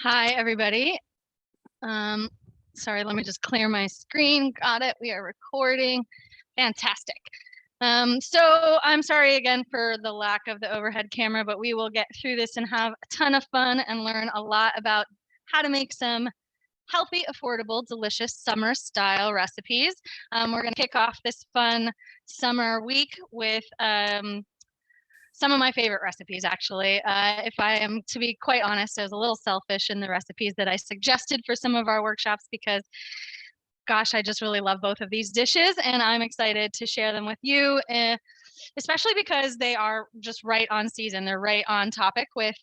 Hi, everybody. Sorry, let me just clear my screen. Got it. We are recording. Fantastic. So I'm sorry again for the lack of the overhead camera, but we will get through this and have a ton of fun and learn a lot about how to make some healthy, affordable, delicious summer style recipes. We're going to kick off this fun summer week with some of my favorite recipes, actually. If I am to be quite honest, I was a little selfish in the recipes that I suggested for some of our workshops because, gosh, I just really love both of these dishes and I'm excited to share them with you, especially because they are just right on season. They're right on topic with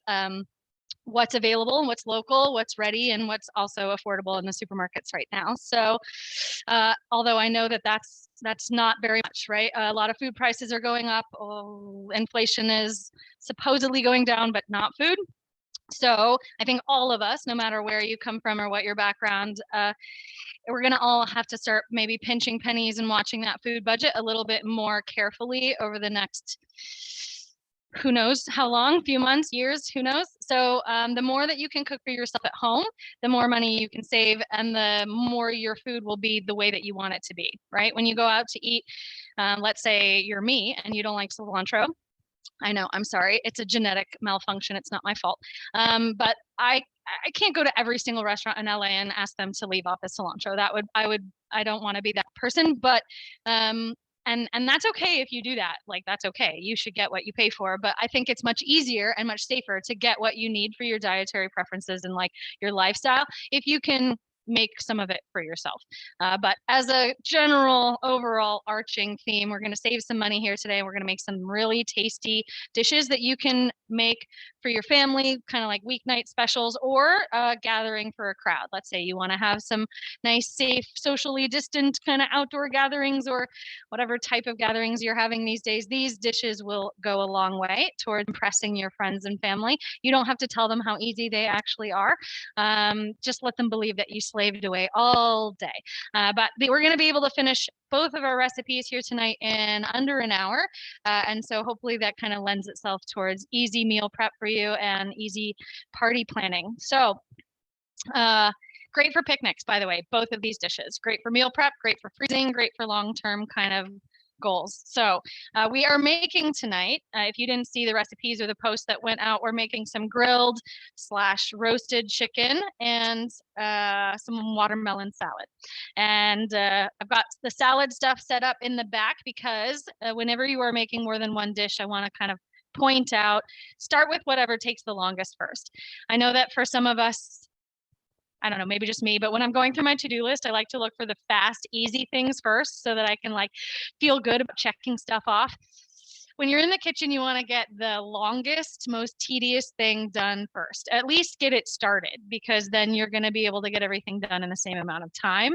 what's available and what's local, what's ready, and what's also affordable in the supermarkets right now. So although I know that that's not very much, right? A lot of food prices are going up. Inflation is supposedly going down, but not food. So I think all of us, no matter where you come from or what your background, we're going to all have to start maybe pinching pennies and watching that food budget a little bit more carefully over the next who knows how long, few months, years, who knows. So the more that you can cook for yourself at home, the more money you can save and the more your food will be the way that you want it to be, right? When you go out to eat, let's say you're me and you don't like cilantro. I know, I'm sorry. It's a genetic malfunction. It's not my fault. But I can't go to every single restaurant in LA and ask them to leave off the cilantro. I don't want to be that person, but and that's okay if you do that. Like, that's okay. You should get what you pay for. But I think it's much easier and much safer to get what you need for your dietary preferences and like your lifestyle if you can make some of it for yourself. But as a general overall arching theme, we're going to save some money here today. We're going to make some really tasty dishes that you can make for your family, kind of like weeknight specials or gathering for a crowd. Let's say you want to have some nice, safe, socially distant kind of outdoor gatherings or whatever type of gatherings you're having these days. These dishes will go a long way toward impressing your friends and family. You don't have to tell them how easy they actually are. Just let them believe that you slaved away all day. But we're going to be able to finish both of our recipes here tonight in under an hour. And so hopefully that kind of lends itself towards easy meal prep for you and easy party planning. So great for picnics, by the way, both of these dishes. Great for meal prep, great for freezing, great for long-term kind of goals. So we are making tonight, if you didn't see the recipes or the post that went out, we're making some grilled / roasted chicken and some watermelon salad. And I've got the salad stuff set up in the back because whenever you are making more than one dish, I want to kind of point out, start with whatever takes the longest first. I know that for some of us, I don't know, maybe just me, but when I'm going through my to-do list, I like to look for the fast, easy things first so that I can like feel good about checking stuff off. When you're in the kitchen, you want to get the longest, most tedious thing done first. At least get it started, because then you're going to be able to get everything done in the same amount of time,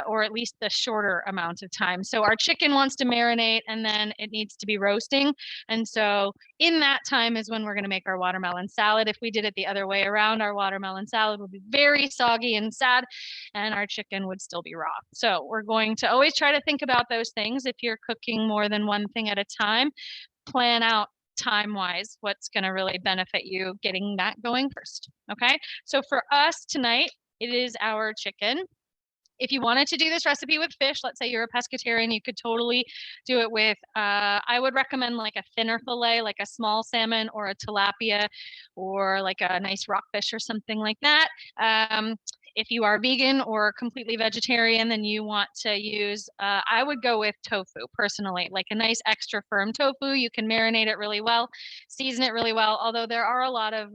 or at least the shorter amount of time. So our chicken wants to marinate and then it needs to be roasting. And so in that time is when we're going to make our watermelon salad. If we did it the other way around, our watermelon salad would be very soggy and sad, and our chicken would still be raw. So we're going to always try to think about those things. If you're cooking more than one thing at a time, plan out time-wise what's going to really benefit you getting that going first. Okay, so for us tonight, it is our chicken. If you wanted to do this recipe with fish, let's say you're a pescatarian, you could totally do it with, I would recommend like a thinner fillet, like a small salmon or a tilapia or like a nice rockfish or something like that. If you are vegan or completely vegetarian, then you want to use, I would go with tofu personally, like a nice extra firm tofu. You can marinate it really well, season it really well, although there are a lot of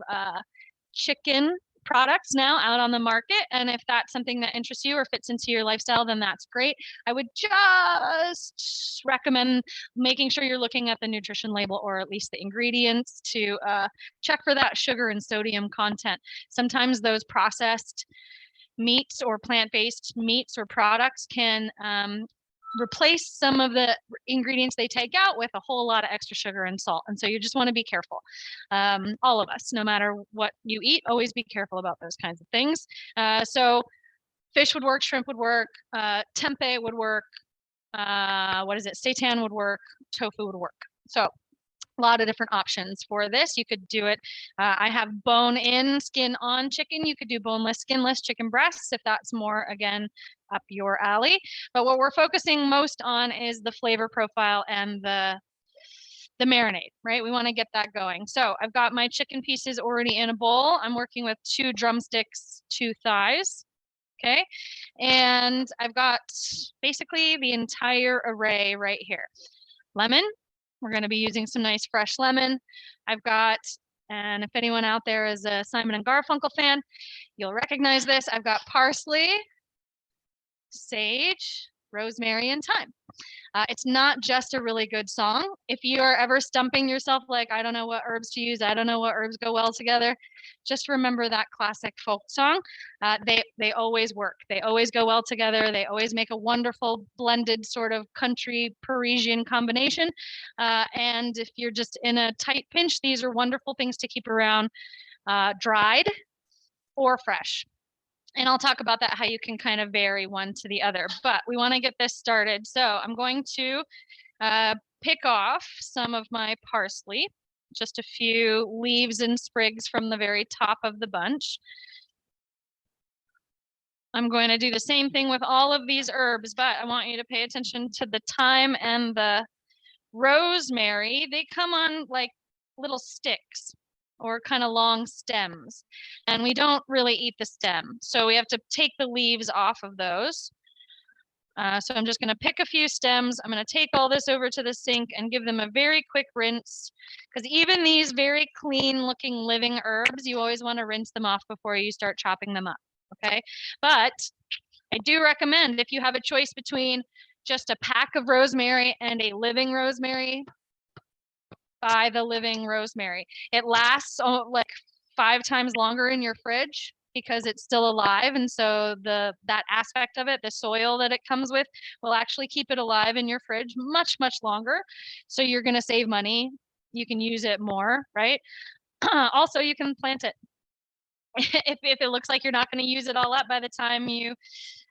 chicken products now out on the market, and if that's something that interests you or fits into your lifestyle, then that's great. I would just recommend making sure you're looking at the nutrition label or at least the ingredients to check for that sugar and sodium content. Sometimes those processed meats or plant-based meats or products can replace some of the ingredients they take out with a whole lot of extra sugar and salt. And so you just want to be careful. All of us, no matter what you eat, always be careful about those kinds of things. So fish would work, shrimp would work, tempeh would work, seitan would work, tofu would work. So A lot of different options for this. You could do it. I have bone-in, skin-on chicken. You could do boneless, skinless chicken breasts if that's more, again, up your alley. But what we're focusing most on is the flavor profile and the marinade, right? We want to get that going. So I've got my chicken pieces already in a bowl. I'm working with 2 drumsticks, 2 thighs. Okay. And I've got basically the entire array right here. Lemon. We're going to be using some nice fresh lemon. I've got, and if anyone out there is a Simon and Garfunkel fan, you'll recognize this. I've got parsley, sage, rosemary, and thyme. It's not just a really good song. If you are ever stumping yourself like, I don't know what herbs to use, I don't know what herbs go well together, just remember that classic folk song. They always work. They always go well together. They always make a wonderful blended sort of country Parisian combination. And if you're just in a tight pinch, these are wonderful things to keep around, dried or fresh. And I'll talk about that, how you can kind of vary one to the other, but we want to get this started. So I'm going to pick off some of my parsley, just a few leaves and sprigs from the very top of the bunch. I'm going to do the same thing with all of these herbs, but I want you to pay attention to the thyme and the rosemary. They come on like little sticks or kind of long stems, and we don't really eat the stem, so we have to take the leaves off of those. So I'm just going to pick a few stems. I'm going to take all this over to the sink and give them a very quick rinse, because even these very clean looking living herbs, you always want to rinse them off before you start chopping them up. Okay, but I do recommend, if you have a choice between just a pack of rosemary and a living rosemary, buy the living rosemary. It lasts like 5 times longer in your fridge because it's still alive, and so that aspect of it, the soil that it comes with, will actually keep it alive in your fridge much longer. So you're going to save money. You can use it more, right? Also, you can plant it. if it looks like you're not going to use it all up by the time you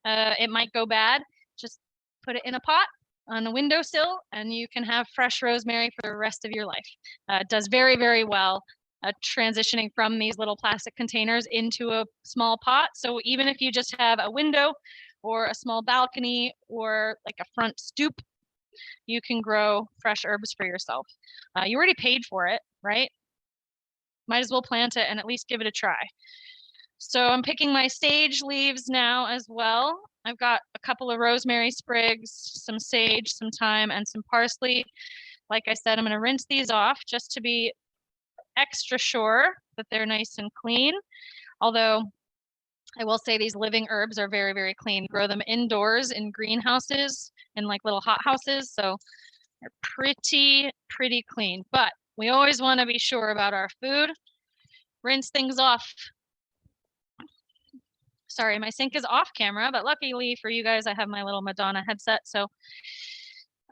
it might go bad, just put it in a pot on a windowsill, and you can have fresh rosemary for the rest of your life. It does very well transitioning from these little plastic containers into a small pot. So even if you just have a window or a small balcony or like a front stoop, you can grow fresh herbs for yourself. You already paid for it, right? Might as well plant it and at least give it a try. So I'm picking my sage leaves now as well. I've got a couple of rosemary sprigs, some sage, some thyme, and some parsley. Like I said, I'm going to rinse these off just to be extra sure that they're nice and clean. Although I will say these living herbs are very clean. Grow them indoors in greenhouses, in like little hot houses. So they're pretty clean. But we always want to be sure about our food. Rinse things off. Sorry, my sink is off camera, but luckily for you guys, I have my little Madonna headset, so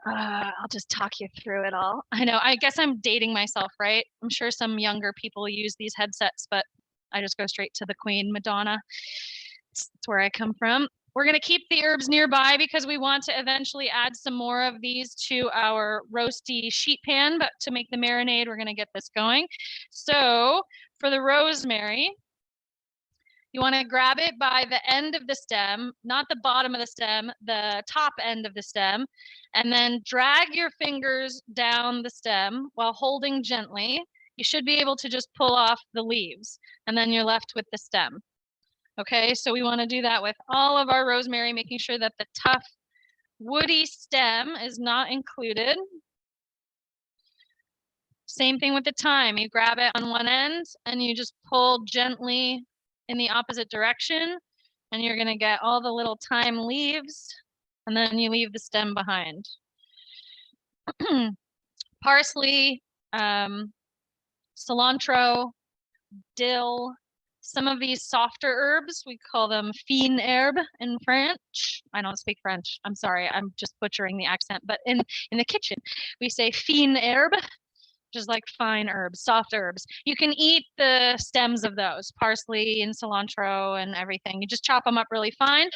I'll just talk you through it all. I know, I guess I'm dating myself, right? I'm sure some younger people use these headsets, but I just go straight to the Queen Madonna. It's where I come from. We're going to keep the herbs nearby because we want to eventually add some more of these to our roasty sheet pan, but to make the marinade, we're going to get this going. So for the rosemary, you want to grab it by the end of the stem, not the bottom of the stem, the top end of the stem, and then drag your fingers down the stem while holding gently. You should be able to just pull off the leaves, and then you're left with the stem. Okay, so we want to do that with all of our rosemary, making sure that the tough, woody stem is not included. Same thing with the thyme. You grab it on one end, and you just pull gently in the opposite direction, and you're going to get all the little thyme leaves, and then you leave the stem behind. Parsley, cilantro, dill, some of these softer herbs, we call them fine herbe in French. I don't speak French. I'm sorry. I'm just butchering the accent, but in the kitchen, we say fine herbe, just like fine herbs, soft herbs. You can eat the stems of those, parsley and cilantro and everything. You just chop them up really fine,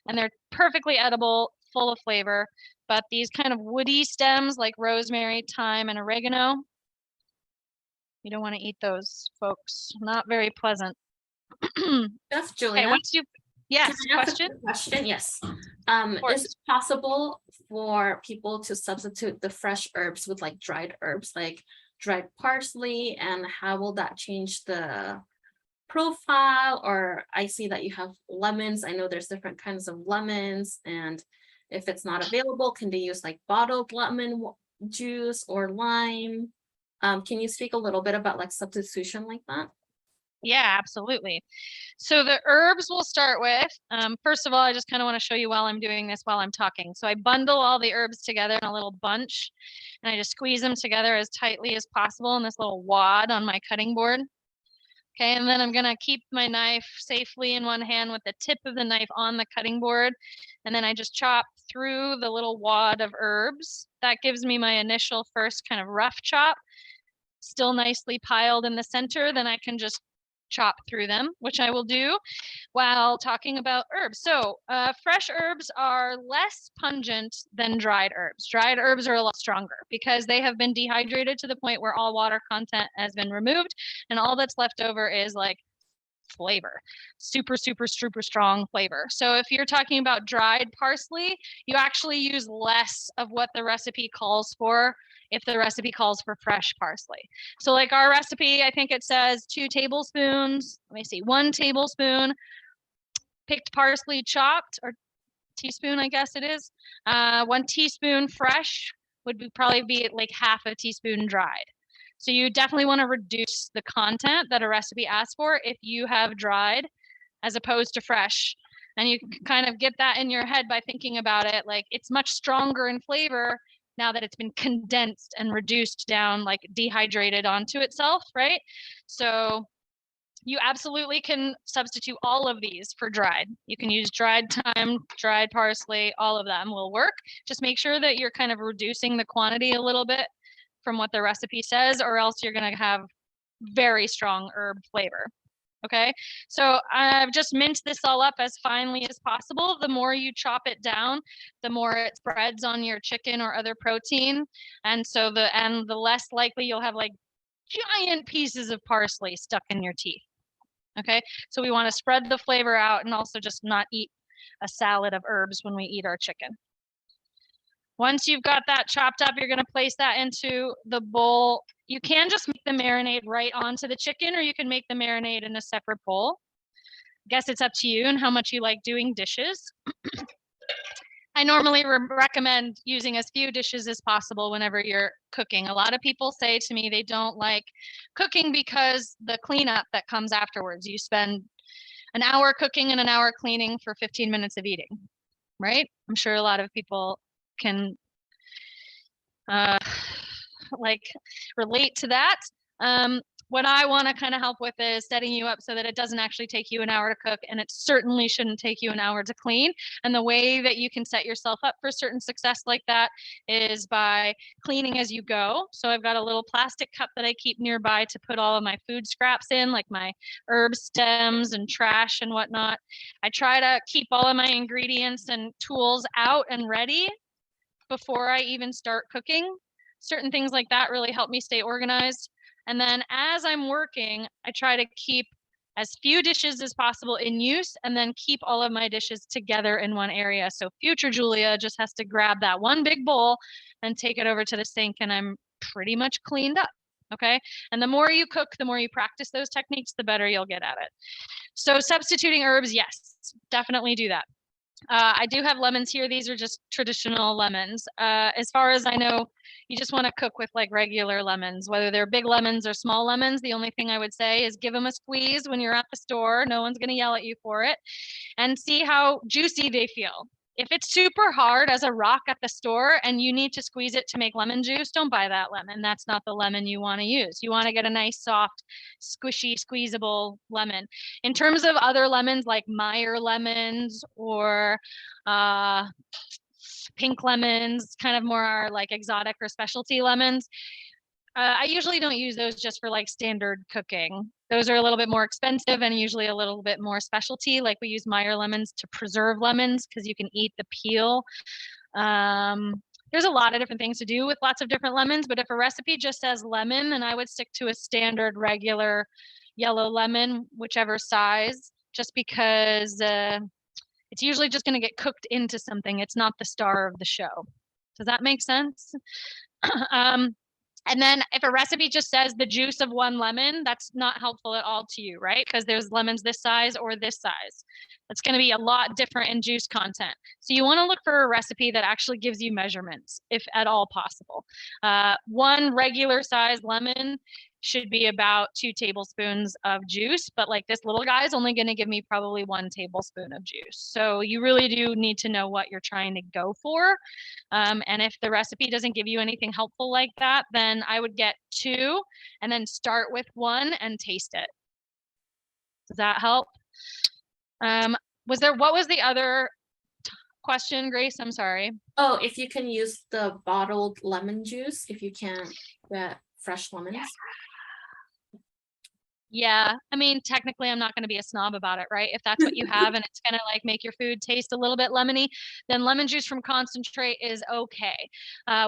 and they're perfectly edible, full of flavor. But these kind of woody stems like rosemary, thyme, and oregano, You don't want to eat those, folks. Not very pleasant. Chef Julia. Okay, once you, yes, Can I ask question? a question? Yes. course. Is it possible for people to substitute the fresh herbs with like dried herbs, like dried parsley? And how will that change the profile? Or I see that you have lemons. I know there's different kinds of lemons. And if it's not available, can they use like bottled lemon juice or lime? Can you speak a little bit about like substitution like that? Yeah, absolutely. So the herbs we'll start with, first of all, I just kind of want to show you while I'm doing this while I'm talking. So I bundle all the herbs together in a little bunch, and I just squeeze them together as tightly as possible in this little wad on my cutting board. Okay, and then I'm gonna keep my knife safely in one hand with the tip of the knife on the cutting board. And then I just chop through the little wad of herbs. That gives me my initial first kind of rough chop, still nicely piled in the center. Then I can just chop through them, which I will do while talking about herbs. So fresh herbs are less pungent than dried herbs. Dried herbs are a lot stronger because they have been dehydrated to the point where all water content has been removed and all that's left over is like flavor, super strong flavor. So if you're talking about dried parsley, you actually use less of what the recipe calls for if the recipe calls for fresh parsley. So like our recipe, I think it says 2 tablespoons, let me see, 1 tablespoon picked parsley chopped, or teaspoon, I guess it is. 1 teaspoon fresh would probably be like half a teaspoon dried. So you definitely want to reduce the content that a recipe asks for if you have dried as opposed to fresh. And you can kind of get that in your head by thinking about it. Like it's much stronger in flavor now that it's been condensed and reduced down, like dehydrated onto itself, right? So you absolutely can substitute all of these for dried. You can use dried thyme, dried parsley, all of them will work. Just make sure that you're kind of reducing the quantity a little bit from what the recipe says, or else you're going to have very strong herb flavor. Okay, so I've just minced this all up as finely as possible. The more you chop it down, the more it spreads on your chicken or other protein. And so the less likely you'll have like giant pieces of parsley stuck in your teeth. Okay, so we want to spread the flavor out and also just not eat a salad of herbs when we eat our chicken. Once you've got that chopped up, you're going to place that into the bowl. You can just make the marinade right onto the chicken, or you can make the marinade in a separate bowl. I guess it's up to you and how much you like doing dishes. I normally recommend using as few dishes as possible whenever you're cooking. A lot of people say to me they don't like cooking because the cleanup that comes afterwards. You spend an hour cooking and an hour cleaning for 15 minutes of eating, right? I'm sure a lot of people can like relate to that. What I want to kind of help with is setting you up so that it doesn't actually take you an hour to cook, and it certainly shouldn't take you an hour to clean. And the way that you can set yourself up for certain success like that is by cleaning as you go. So I've got a little plastic cup that I keep nearby to put all of my food scraps in, like my herb stems and trash and whatnot. I try to keep all of my ingredients and tools out and ready before I even start cooking. Certain things like that really help me stay organized. And then as I'm working, I try to keep as few dishes as possible in use and then keep all of my dishes together in one area. So future Julia just has to grab that one big bowl and take it over to the sink, and I'm pretty much cleaned up. Okay. And the more you cook, the more you practice those techniques, the better you'll get at it. So substituting herbs, yes, definitely do that. I do have lemons here. These are just traditional lemons. As far as I know, you just want to cook with like regular lemons, whether they're big lemons or small lemons. The only thing I would say is give them a squeeze when you're at the store. No one's going to yell at you for it, and see how juicy they feel. If it's super hard as a rock at the store and you need to squeeze it to make lemon juice, don't buy that lemon. That's not the lemon you want to use. You want to get a nice, soft, squishy, squeezable lemon. In terms of other lemons like Meyer lemons or pink lemons, kind of more like exotic or specialty lemons, I usually don't use those just for like standard cooking. Those are a little bit more expensive and usually a little bit more specialty. Like we use Meyer lemons to preserve lemons because you can eat the peel. There's a lot of different things to do with lots of different lemons, but if a recipe just says lemon, then I would stick to a standard regular yellow lemon, whichever size, just because it's usually just going to get cooked into something. It's not the star of the show. Does that make sense? And then if a recipe just says the juice of 1 lemon, that's not helpful at all to you, right? Because there's lemons this size or this size. It's going to be a lot different in juice content. So you want to look for a recipe that actually gives you measurements, if at all possible. 1 regular size lemon should be about 2 tablespoons of juice, but like this little guy is only going to give me probably 1 tablespoon of juice. So you really do need to know what you're trying to go for. And if the recipe doesn't give you anything helpful like that, then I would get 2 and then start with 1 and taste it. Does that help? What was the other question, Grace? I'm sorry. Oh, if you can use the bottled lemon juice, if you can't get fresh lemons. Yeah, I mean, technically, I'm not going to be a snob about it, right? If that's what you have and it's going to like make your food taste a little bit lemony, then lemon juice from concentrate is okay.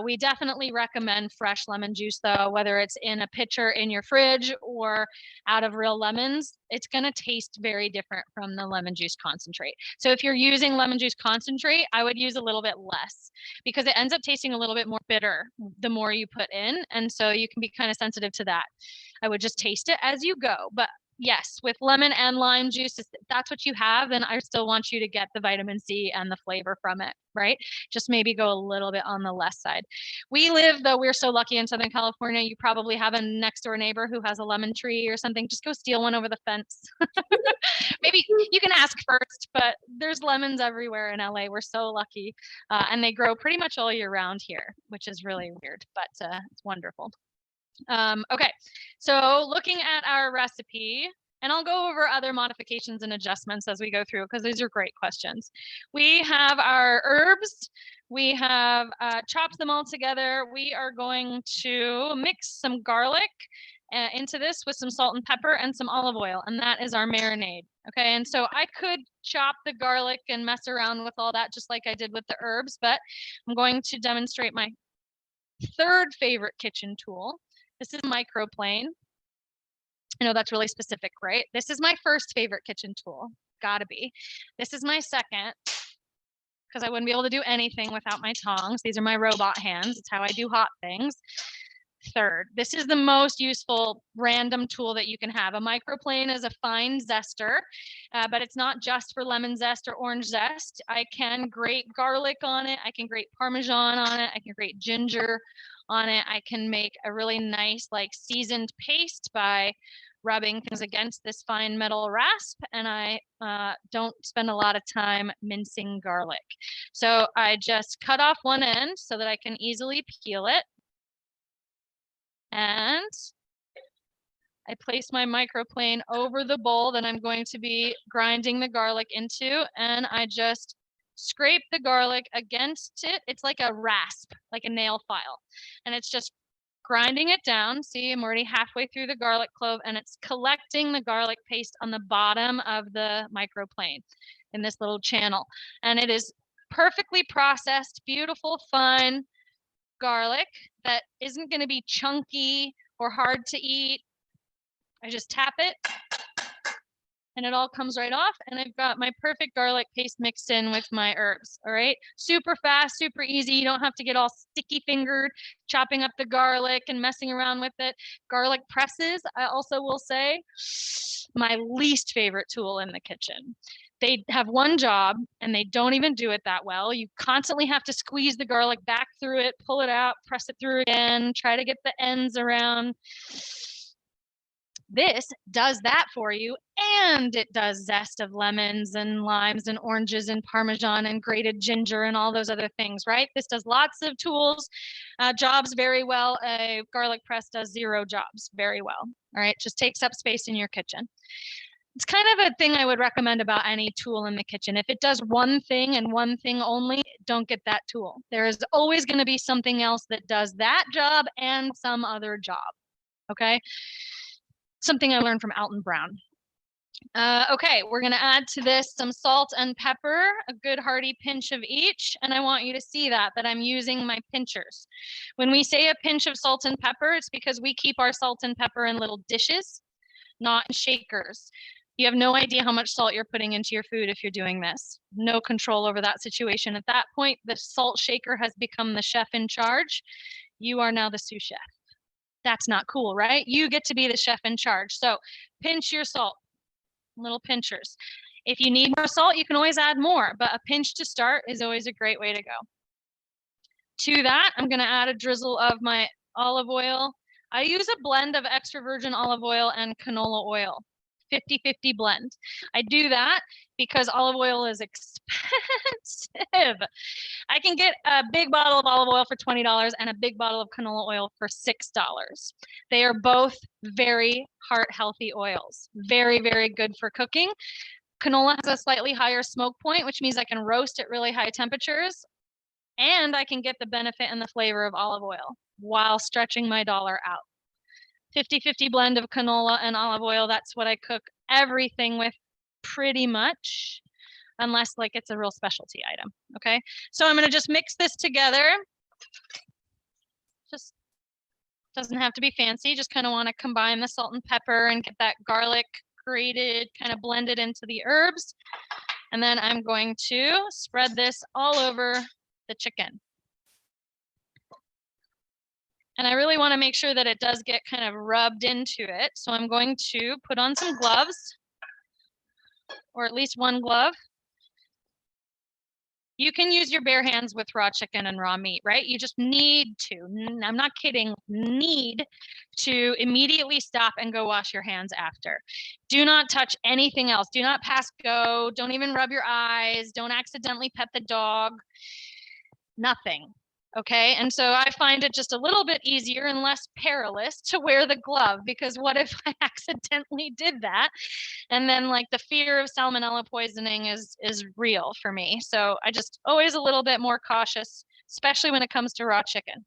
We definitely recommend fresh lemon juice, though, whether it's in a pitcher in your fridge or out of real lemons. It's going to taste very different from the lemon juice concentrate. So if you're using lemon juice concentrate, I would use a little bit less because it ends up tasting a little bit more bitter the more you put in. And so you can be kind of sensitive to that. I would just taste it as you go. But yes, with lemon and lime juice, if that's what you have, then I still want you to get the vitamin C and the flavor from it, right? Just maybe go a little bit on the less side. We're so lucky in Southern California, you probably have a next door neighbor who has a lemon tree or something. Just go steal one over the fence. Maybe you can ask first, but there's lemons everywhere in LA. We're so lucky. And they grow pretty much all year round here, which is really weird, but it's wonderful. Okay, so looking at our recipe, and I'll go over other modifications and adjustments as we go through because these are great questions. We have our herbs. We have chopped them all together. We are going to mix some garlic into this with some salt and pepper and some olive oil, and that is our marinade. Okay, and so I could chop the garlic and mess around with all that just like I did with the herbs, but I'm going to demonstrate my 3rd favorite kitchen tool. This is Microplane. I know that's really specific, right? This is my 1st favorite kitchen tool. Gotta be. This is my 2nd, because I wouldn't be able to do anything without my tongs. These are my robot hands. It's how I do hot things. 3rd, this is the most useful random tool that you can have. A Microplane is a fine zester, but it's not just for lemon zest or orange zest. I can grate garlic on it. I can grate Parmesan on it. I can grate ginger on it. I can make a really nice like seasoned paste by rubbing things against this fine metal rasp, and I don't spend a lot of time mincing garlic. So I just cut off one end so that I can easily peel it. And I place my Microplane over the bowl that I'm going to be grinding the garlic into, and I just scrape the garlic against it. It's like a rasp, like a nail file, and it's just grinding it down. See, I'm already halfway through the garlic clove, and it's collecting the garlic paste on the bottom of the Microplane in this little channel, and it is perfectly processed, beautiful, fine garlic that isn't going to be chunky or hard to eat. I just tap it and it all comes right off, and I've got my perfect garlic paste mixed in with my herbs. All right, super fast, super easy. You don't have to get all sticky fingered chopping up the garlic and messing around with it. Garlic presses, I also will say, my least favorite tool in the kitchen. They have one job and they don't even do it that well. You constantly have to squeeze the garlic back through it, pull it out, press it through again, try to get the ends around. This does that for you, and it does zest of lemons and limes and oranges and Parmesan and grated ginger and all those other things, right? This does lots of tools, jobs very well. A garlic press does 0 jobs very well. All right, just takes up space in your kitchen. It's kind of a thing I would recommend about any tool in the kitchen. If it does one thing and one thing only, don't get that tool. There is always going to be something else that does that job and some other job. Okay. Something I learned from Alton Brown. Okay, we're gonna add to this some salt and pepper, a good hearty pinch of each. And I want you to see that I'm using my pinchers. When we say a pinch of salt and pepper, it's because we keep our salt and pepper in little dishes, not in shakers. You have no idea how much salt you're putting into your food if you're doing this. No control over that situation. At that point, the salt shaker has become the chef in charge. You are now the sous chef. That's not cool, right? You get to be the chef in charge. So pinch your salt, little pinchers. If you need more salt, you can always add more, but a pinch to start is always a great way to go. To that, I'm gonna add a drizzle of my olive oil. I use a blend of extra virgin olive oil and canola oil, 50-50 blend. I do that because olive oil is expensive. I can get a big bottle of olive oil for $20 and a big bottle of canola oil for $6. They are both very heart healthy oils, very, very good for cooking. Canola has a slightly higher smoke point, which means I can roast at really high temperatures, and I can get the benefit and the flavor of olive oil while stretching my dollar out. 50-50 blend of canola and olive oil, that's what I cook everything with pretty much, unless like it's a real specialty item, okay? So I'm gonna just mix this together. Just doesn't have to be fancy, just kind of wanna combine the salt and pepper and get that garlic grated, kind of blended into the herbs. And then I'm going to spread this all over the chicken. And I really want to make sure that it does get kind of rubbed into it. So I'm going to put on some gloves, or at least one glove. You can use your bare hands with raw chicken and raw meat, right? You just need to, I'm not kidding, need to immediately stop and go wash your hands after. Do not touch anything else. Do not pass go. Don't even rub your eyes. Don't accidentally pet the dog. Nothing. Okay. And so I find it just a little bit easier and less perilous to wear the glove, because what if I accidentally did that? And then like the fear of salmonella poisoning is real for me. So I just always a little bit more cautious, especially when it comes to raw chicken.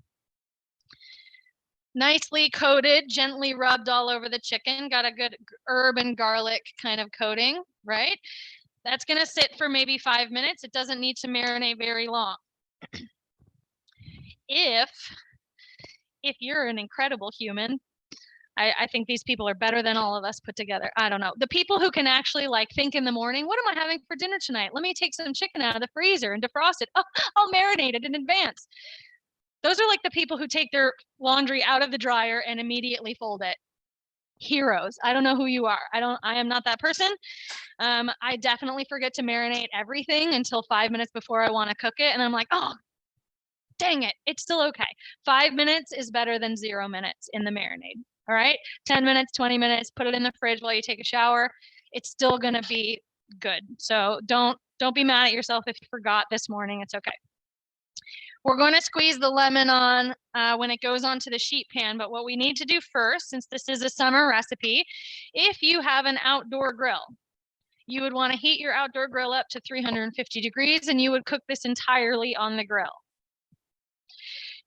Nicely coated, gently rubbed all over the chicken, got a good herb and garlic kind of coating, right? That's gonna sit for maybe 5 minutes. It doesn't need to marinate very long. If you're an incredible human, I think these people are better than all of us put together. I don't know. The people who can actually like think in the morning, what am I having for dinner tonight? Let me take some chicken out of the freezer and defrost it. Oh, I'll marinate it in advance. Those are like the people who take their laundry out of the dryer and immediately fold it. Heroes. I don't know who you are. I am not that person. I definitely forget to marinate everything until 5 minutes before I want to cook it. And I'm like, oh, dang it, it's still okay. 5 minutes is better than 0 minutes in the marinade. All right, 10 minutes, 20 minutes, put it in the fridge while you take a shower. It's still gonna be good. So don't be mad at yourself if you forgot this morning. It's okay. We're going to squeeze the lemon on when it goes onto the sheet pan. But what we need to do first, since this is a summer recipe, if you have an outdoor grill, you would want to heat your outdoor grill up to 350 degrees, and you would cook this entirely on the grill.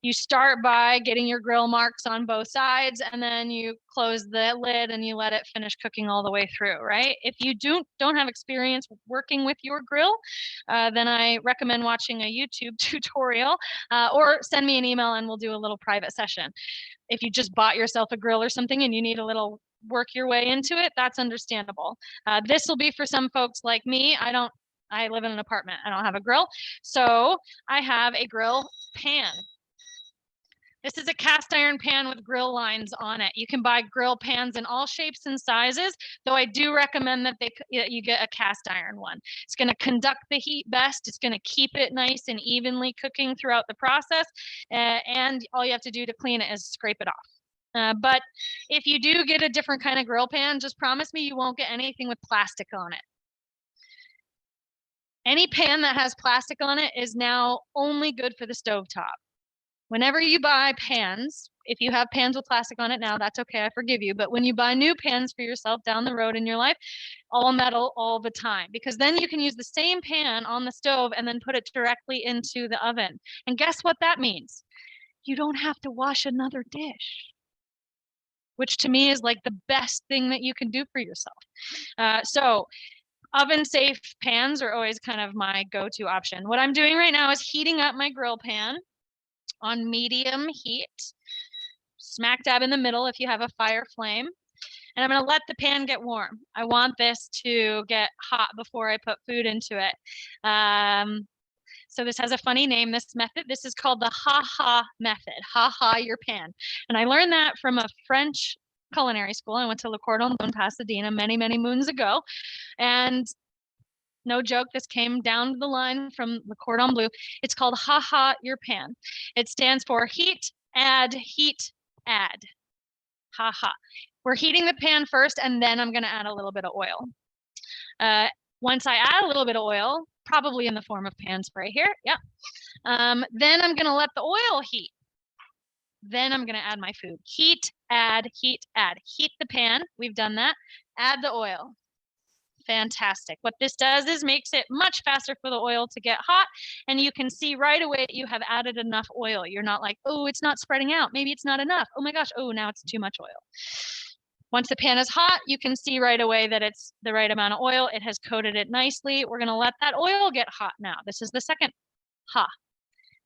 You start by getting your grill marks on both sides, and then you close the lid and you let it finish cooking all the way through, right? If you don't have experience working with your grill, then I recommend watching a YouTube tutorial, or send me an email and we'll do a little private session. If you just bought yourself a grill or something and you need a little work your way into it, that's understandable. This will be for some folks like me. I live in an apartment. I don't have a grill. So I have a grill pan. This is a cast iron pan with grill lines on it. You can buy grill pans in all shapes and sizes, though I do recommend that you get a cast iron one. It's going to conduct the heat best. It's going to keep it nice and evenly cooking throughout the process. And all you have to do to clean it is scrape it off. But if you do get a different kind of grill pan, just promise me you won't get anything with plastic on it. Any pan that has plastic on it is now only good for the stovetop. Whenever you buy pans, if you have pans with plastic on it now, that's okay, I forgive you. But when you buy new pans for yourself down the road in your life, all metal all the time, because then you can use the same pan on the stove and then put it directly into the oven. And guess what that means? You don't have to wash another dish. which to me is like the best thing that you can do for yourself. So oven safe pans are always kind of my go-to option. What I'm doing right now is heating up my grill pan on medium heat, smack dab in the middle if you have a fire flame. And I'm going to let the pan get warm. I want this to get hot before I put food into it. So this has a funny name, this method. This is called the ha-ha method, ha-ha your pan. And I learned that from a French culinary school. I went to Le Cordon Bleu in Pasadena many, many moons ago. And no joke, this came down the line from Le Cordon Bleu. It's called ha-ha your pan. It stands for heat, add, ha-ha. We're heating the pan first, and then I'm going to add a little bit of oil. Once I add a little bit of oil, probably in the form of pan spray here, yeah. Then I'm going to let the oil heat. Then I'm going to add my food. Heat, add, heat, add. Heat the pan. We've done that. Add the oil. Fantastic. What this does is makes it much faster for the oil to get hot, and you can see right away you have added enough oil. You're not like, oh, it's not spreading out. Maybe it's not enough. Oh my gosh, oh, now it's too much oil. Once the pan is hot, you can see right away that it's the right amount of oil. It has coated it nicely. We're going to let that oil get hot now. This is the second ha.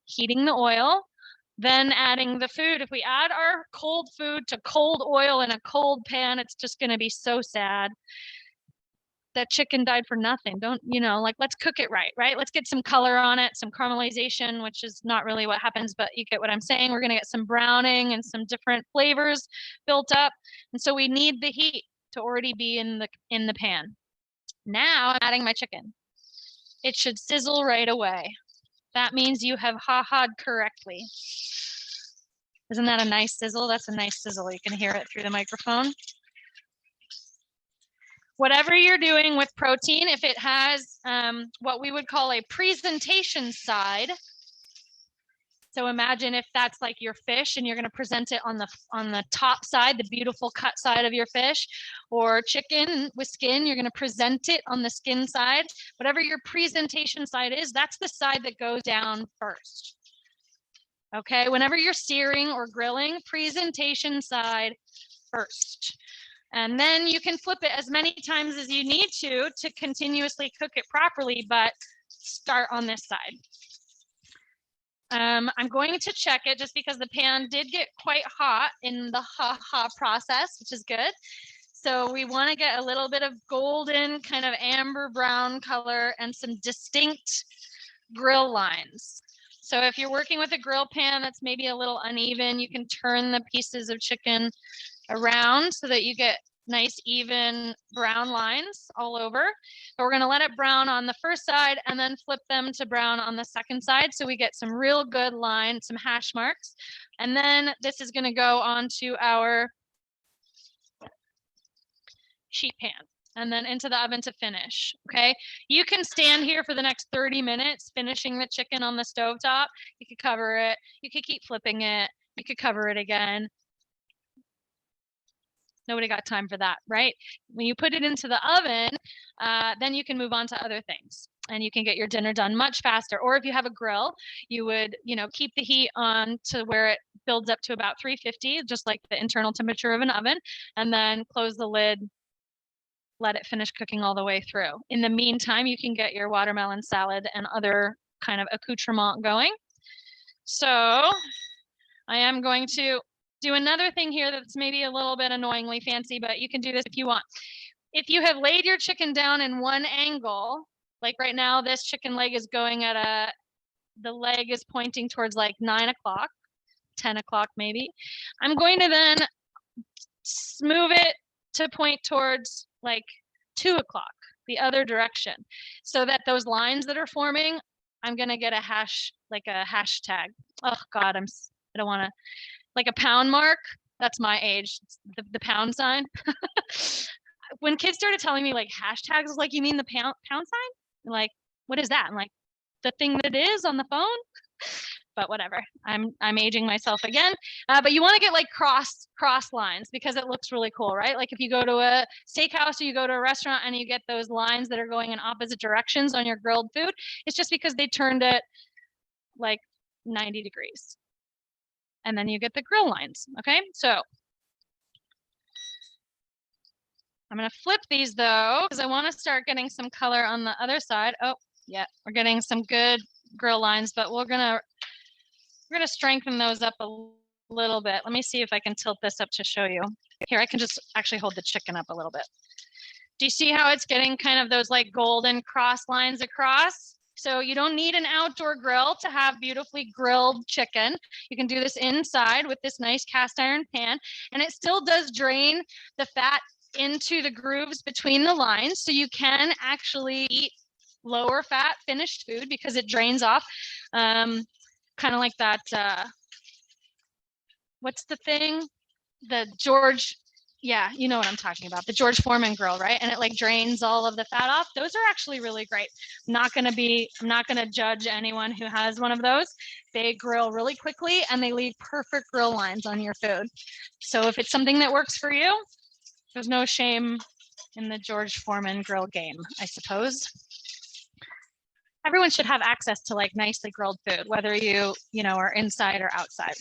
Heating the oil, then adding the food. If we add our cold food to cold oil in a cold pan, it's just going to be so sad. That chicken died for nothing. Don't, like, let's cook it right? Let's get some color on it, some caramelization, which is not really what happens, but you get what I'm saying. We're going to get some browning and some different flavors built up. And so we need the heat to already be in the pan. Now I'm adding my chicken. It should sizzle right away. That means you have ha-ha'd correctly. Isn't that a nice sizzle? That's a nice sizzle. You can hear it through the microphone. Whatever you're doing with protein, if it has what we would call a presentation side. So imagine if that's like your fish and you're going to present it on the top side, the beautiful cut side of your fish, or chicken with skin, you're going to present it on the skin side. Whatever your presentation side is, that's the side that goes down first. Okay, whenever you're searing or grilling, presentation side first. And then you can flip it as many times as you need to continuously cook it properly, but start on this side. I'm going to check it just because the pan did get quite hot in the ha-ha process, which is good. So we want to get a little bit of golden, kind of amber brown color and some distinct grill lines. So if you're working with a grill pan that's maybe a little uneven, you can turn the pieces of chicken around so that you get nice even brown lines all over. But we're going to let it brown on the first side and then flip them to brown on the second side so we get some real good lines, some hash marks. And then this is going to go onto our sheet pan and then into the oven to finish. Okay, you can stand here for the next 30 minutes finishing the chicken on the stovetop. You could cover it, you could keep flipping it, you could cover it again. Nobody got time for that, right? When you put it into the oven, then you can move on to other things and you can get your dinner done much faster. Or if you have a grill, you would, keep the heat on to where it builds up to about 350, just like the internal temperature of an oven, and then close the lid, let it finish cooking all the way through. In the meantime, you can get your watermelon salad and other kind of accoutrement going. So I am going to do another thing here that's maybe a little bit annoyingly fancy, but you can do this if you want. If you have laid your chicken down in one angle, like right now, this chicken leg is going at the leg is pointing towards like 9 o'clock, 10 o'clock maybe. I'm going to then move it to point towards like 2 o'clock, the other direction, so that those lines that are forming, I'm going to get a hashtag. Oh God, I don't want to. Like a pound mark, that's my age, the pound sign. When kids started telling me like hashtags, I was like, you mean the pound sign? I'm like, what is that? I'm like, the thing that is on the phone. But whatever, I'm aging myself again. But you want to get like cross lines because it looks really cool, right? Like if you go to a steakhouse or you go to a restaurant and you get those lines that are going in opposite directions on your grilled food, it's just because they turned it like 90 degrees. And then you get the grill lines, okay? So I'm going to flip these though, because I want to start getting some color on the other side. Oh, yeah, we're getting some good grill lines, but we're going to strengthen those up a little bit. Let me see if I can tilt this up to show you. Here, I can just actually hold the chicken up a little bit. Do you see how it's getting kind of those like golden cross lines across? So you don't need an outdoor grill to have beautifully grilled chicken. You can do this inside with this nice cast iron pan, and it still does drain the fat into the grooves between the lines. So you can actually eat lower fat finished food because it drains off. Kind of like that, what's the thing? The George, yeah, you know what I'm talking about, the George Foreman grill, right? And it like drains all of the fat off. Those are actually really great. I'm not gonna judge anyone who has one of those. They grill really quickly and they leave perfect grill lines on your food. So if it's something that works for you, there's no shame in the George Foreman grill game, I suppose. Everyone should have access to like nicely grilled food, whether you are inside or outside.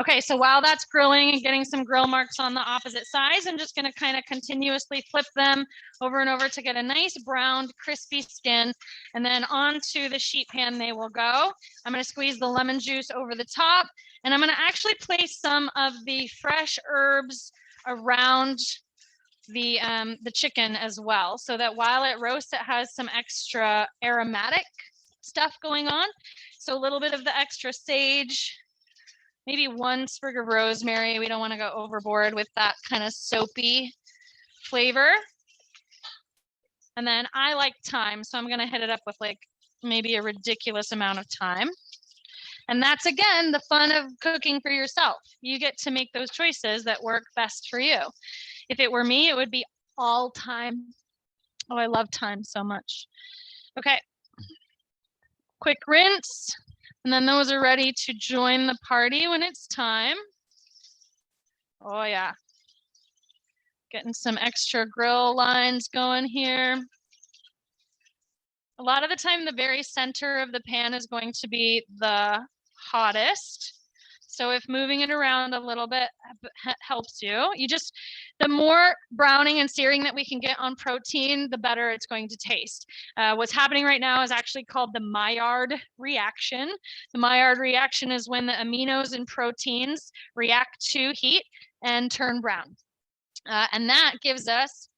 Okay, so while that's grilling and getting some grill marks on the opposite sides, I'm just going to kind of continuously flip them over and over to get a nice browned, crispy skin. And then onto the sheet pan they will go. I'm going to squeeze the lemon juice over the top, and I'm going to actually place some of the fresh herbs around the chicken as well, so that while it roasts, it has some extra aromatic stuff going on. So a little bit of the extra sage, maybe one sprig of rosemary. We don't want to go overboard with that kind of soapy flavor. And then I like thyme, so I'm going to hit it up with like maybe a ridiculous amount of thyme. And that's, again, the fun of cooking for yourself. You get to make those choices that work best for you. If it were me, it would be all thyme. Oh, I love thyme so much. Okay. Quick rinse. And then those are ready to join the party when it's time. Oh yeah. Getting some extra grill lines going here. A lot of the time, the very center of the pan is going to be the hottest. So if moving it around a little bit helps you, the more browning and searing that we can get on protein, the better it's going to taste. What's happening right now is actually called the Maillard reaction. The Maillard reaction is when the aminos in proteins react to heat and turn brown. And that gives us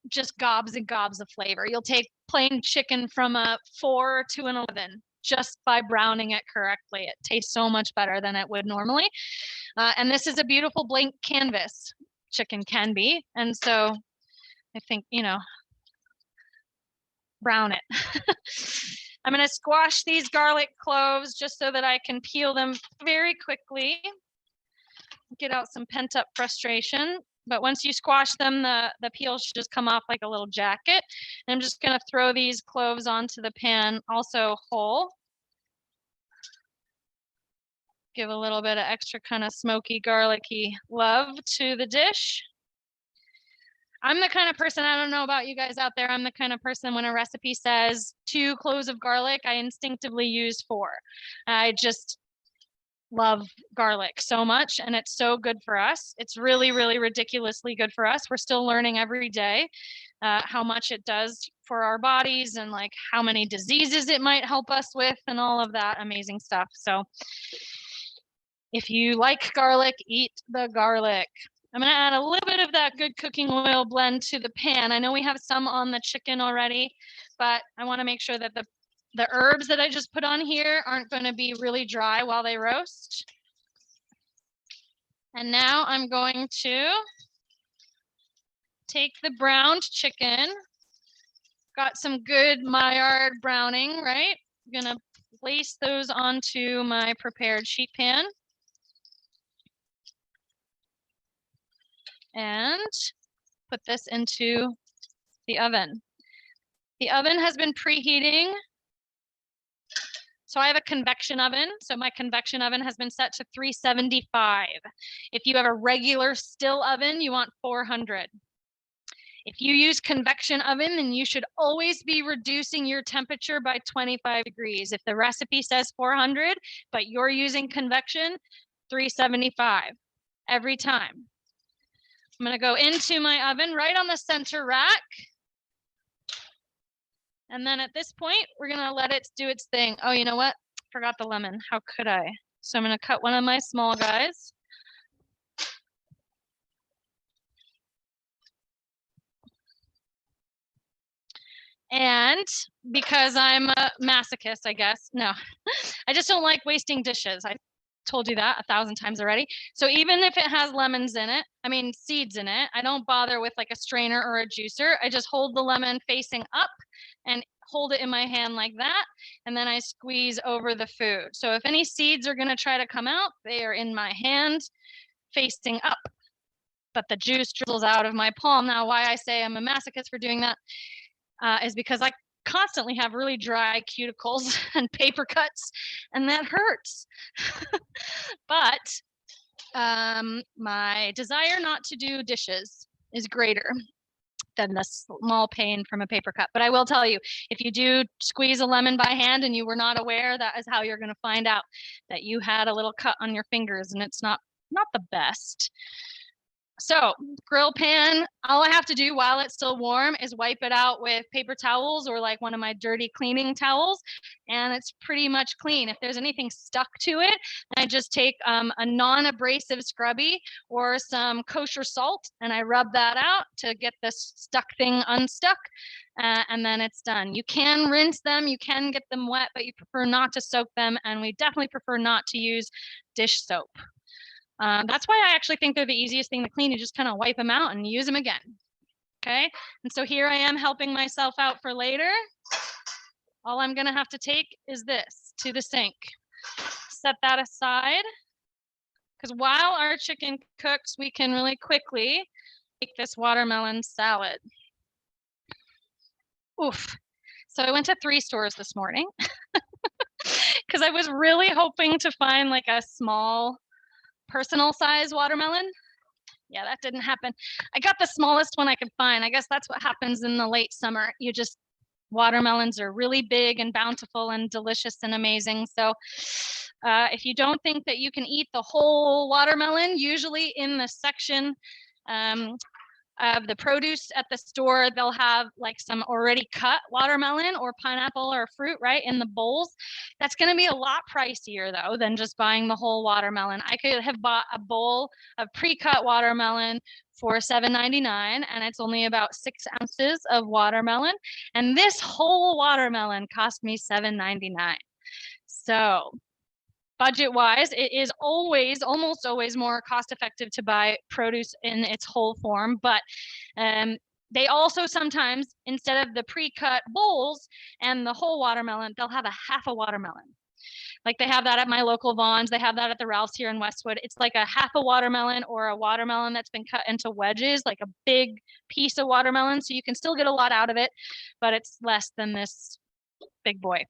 just gobs and gobs of flavor. You'll take plain chicken from a 4 to an 11 just by browning it correctly. It tastes so much better than it would normally. And this is a beautiful blank canvas, chicken can be. And so I think, brown it. I'm going to squash these garlic cloves just so that I can peel them very quickly. Get out some pent up frustration. But once you squash them, the peel should just come off like a little jacket. And I'm just going to throw these cloves onto the pan, also whole. Give a little bit of extra kind of smoky, garlicky love to the dish. I'm the kind of person, I don't know about you guys out there, I'm the kind of person when a recipe says 2 cloves of garlic, I instinctively use 4. I just love garlic so much, and it's so good for us. It's really, really ridiculously good for us. We're still learning every day how much it does for our bodies and like how many diseases it might help us with and all of that amazing stuff. So if you like garlic, eat the garlic. I'm going to add a little bit of that good cooking oil blend to the pan. I know we have some on the chicken already, but I want to make sure that the herbs that I just put on here aren't going to be really dry while they roast. And now I'm going to take the browned chicken. Got some good Maillard browning, right? I'm going to place those onto my prepared sheet pan. And put this into the oven. The oven has been preheating. So I have a convection oven. So my convection oven has been set to 375. If you have a regular still oven, you want 400. If you use convection oven, then you should always be reducing your temperature by 25 degrees. If the recipe says 400, but you're using convection, 375 every time. I'm gonna go into my oven right on the center rack. And then at this point, we're gonna let it do its thing. Oh, you know what? Forgot the lemon. How could I? So I'm gonna cut one of my small guys. And because I'm a masochist, I guess, no, I just don't like wasting dishes. I told you that 1,000 times already. So even if it has lemons in it, I mean seeds in it, I don't bother with like a strainer or a juicer. I just hold the lemon facing up and hold it in my hand like that. And then I squeeze over the food. So if any seeds are going to try to come out, they are in my hand facing up. But the juice drizzles out of my palm. Now, why I say I'm a masochist for doing that is because I constantly have really dry cuticles and paper cuts, and that hurts. But my desire not to do dishes is greater than the small pain from a paper cut. But I will tell you, if you do squeeze a lemon by hand and you were not aware, that is how you're going to find out that you had a little cut on your fingers, and it's not the best. So grill pan, all I have to do while it's still warm is wipe it out with paper towels or like one of my dirty cleaning towels, and it's pretty much clean. If there's anything stuck to it, I just take a non-abrasive scrubby or some kosher salt, and I rub that out to get this stuck thing unstuck, and then it's done. You can rinse them, you can get them wet, but you prefer not to soak them, and we definitely prefer not to use dish soap. That's why I actually think they're the easiest thing to clean. You just kind of wipe them out and use them again. Okay, and so here I am helping myself out for later. All I'm gonna have to take is this to the sink. Set that aside, because while our chicken cooks, we can really quickly make this watermelon salad. Oof. So I went to 3 stores this morning because I was really hoping to find like a small personal size watermelon. Yeah, that didn't happen. I got the smallest one I could find. I guess that's what happens in the late summer. Watermelons are really big and bountiful and delicious and amazing. So if you don't think that you can eat the whole watermelon, usually in the section of the produce at the store, they'll have like some already cut watermelon or pineapple or fruit right in the bowls. That's going to be a lot pricier though than just buying the whole watermelon. I could have bought a bowl of pre-cut watermelon for $7.99, and it's only about 6 ounces of watermelon, and this whole watermelon cost me $7.99. So budget wise, it is almost always more cost effective to buy produce in its whole form, but they also sometimes, instead of the pre-cut bowls and the whole watermelon, they'll have a half a watermelon. Like they have that at my local Vons, they have that at the Ralph's here in Westwood. It's like a half a watermelon or a watermelon that's been cut into wedges, like a big piece of watermelon, so you can still get a lot out of it, but it's less than this big boy,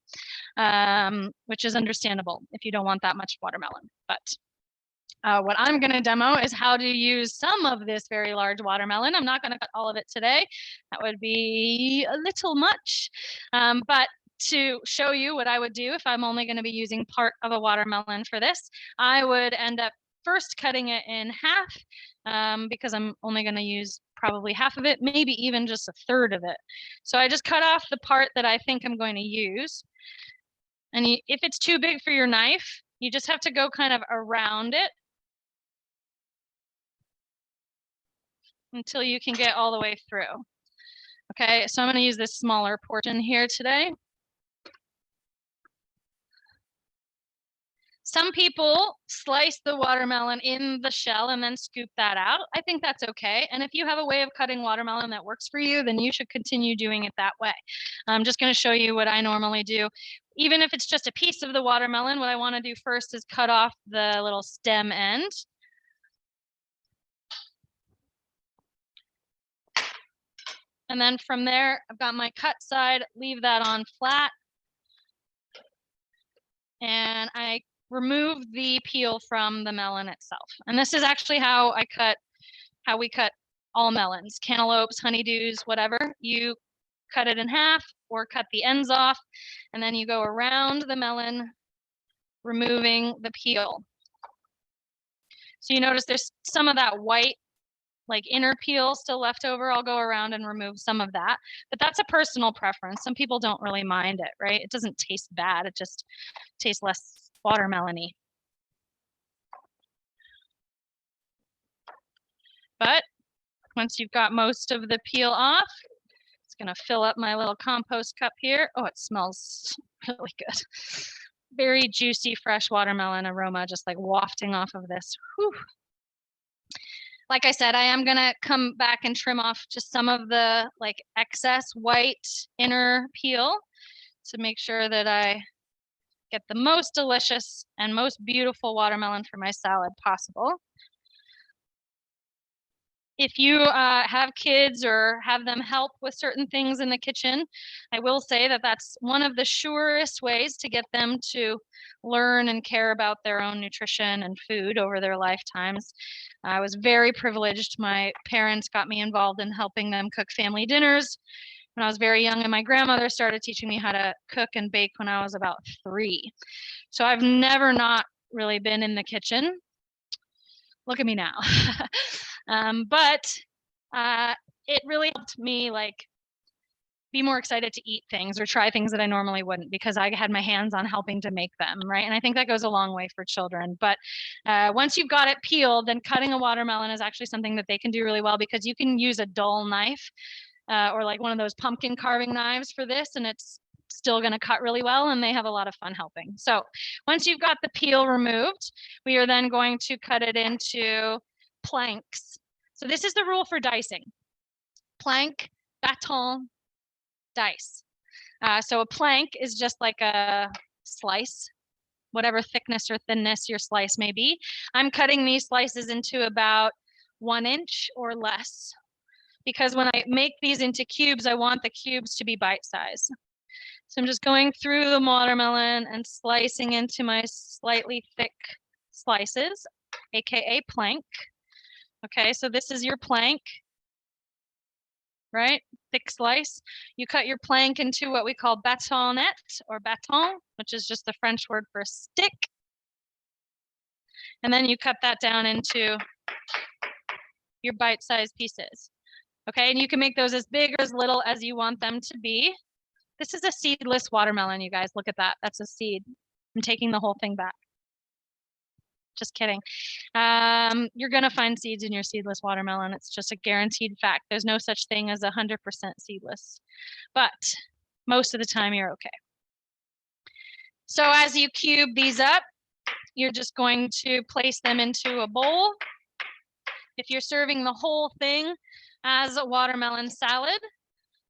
which is understandable if you don't want that much watermelon. But what I'm going to demo is how to use some of this very large watermelon. I'm not going to cut all of it today. That would be a little much. But to show you what I would do if I'm only going to be using part of a watermelon for this, I would end up first cutting it in half because I'm only going to use probably half of it, maybe even just a third of it. So I just cut off the part that I think I'm going to use. And if it's too big for your knife, you just have to go kind of around it until you can get all the way through. Okay, so I'm going to use this smaller portion here today. Some people slice the watermelon in the shell and then scoop that out. I think that's okay. And if you have a way of cutting watermelon that works for you, then you should continue doing it that way. I'm just going to show you what I normally do. Even if it's just a piece of the watermelon, what I want to do first is cut off the little stem end. And then from there, I've got my cut side, leave that on flat. And I remove the peel from the melon itself. And this is actually how we cut all melons, cantaloupes, honeydews, whatever. You cut it in half or cut the ends off, and then you go around the melon, removing the peel. So you notice there's some of that white like inner peel still left over, I'll go around and remove some of that. But that's a personal preference. Some people don't really mind it, right? It doesn't taste bad. It just tastes less watermelon-y. But once you've got most of the peel off, it's gonna fill up my little compost cup here. Oh, it smells really good. Very juicy, fresh watermelon aroma, just like wafting off of this. Whew. Like I said, I am gonna come back and trim off just some of the like excess white inner peel to make sure that I get the most delicious and most beautiful watermelon for my salad possible. If you have kids or have them help with certain things in the kitchen, I will say that that's one of the surest ways to get them to learn and care about their own nutrition and food over their lifetimes. I was very privileged. My parents got me involved in helping them cook family dinners when I was very young, and my grandmother started teaching me how to cook and bake when I was about 3. So I've never not really been in the kitchen. Look at me now. But it really helped me like be more excited to eat things or try things that I normally wouldn't, because I had my hands on helping to make them, right? And I think that goes a long way for children. But once you've got it peeled, then cutting a watermelon is actually something that they can do really well, because you can use a dull knife or like one of those pumpkin carving knives for this, and it's still going to cut really well, and they have a lot of fun helping. So once you've got the peel removed, we are then going to cut it into planks. So this is the rule for dicing: plank, baton, dice. So a plank is just like a slice, whatever thickness or thinness your slice may be. I'm cutting these slices into about 1 inch or less, because when I make these into cubes, I want the cubes to be bite size. So I'm just going through the watermelon and slicing into my slightly thick slices, AKA plank. Okay, so this is your plank, right? Thick slice. You cut your plank into what we call batonette or baton, which is just the French word for stick. And then you cut that down into your bite-sized pieces. Okay, and you can make those as big or as little as you want them to be. This is a seedless watermelon, you guys. Look at that. That's a seed. I'm taking the whole thing back. Just kidding. You're going to find seeds in your seedless watermelon. It's just a guaranteed fact. There's no such thing as 100% seedless, but most of the time you're okay. So as you cube these up, you're just going to place them into a bowl. If you're serving the whole thing as a watermelon salad,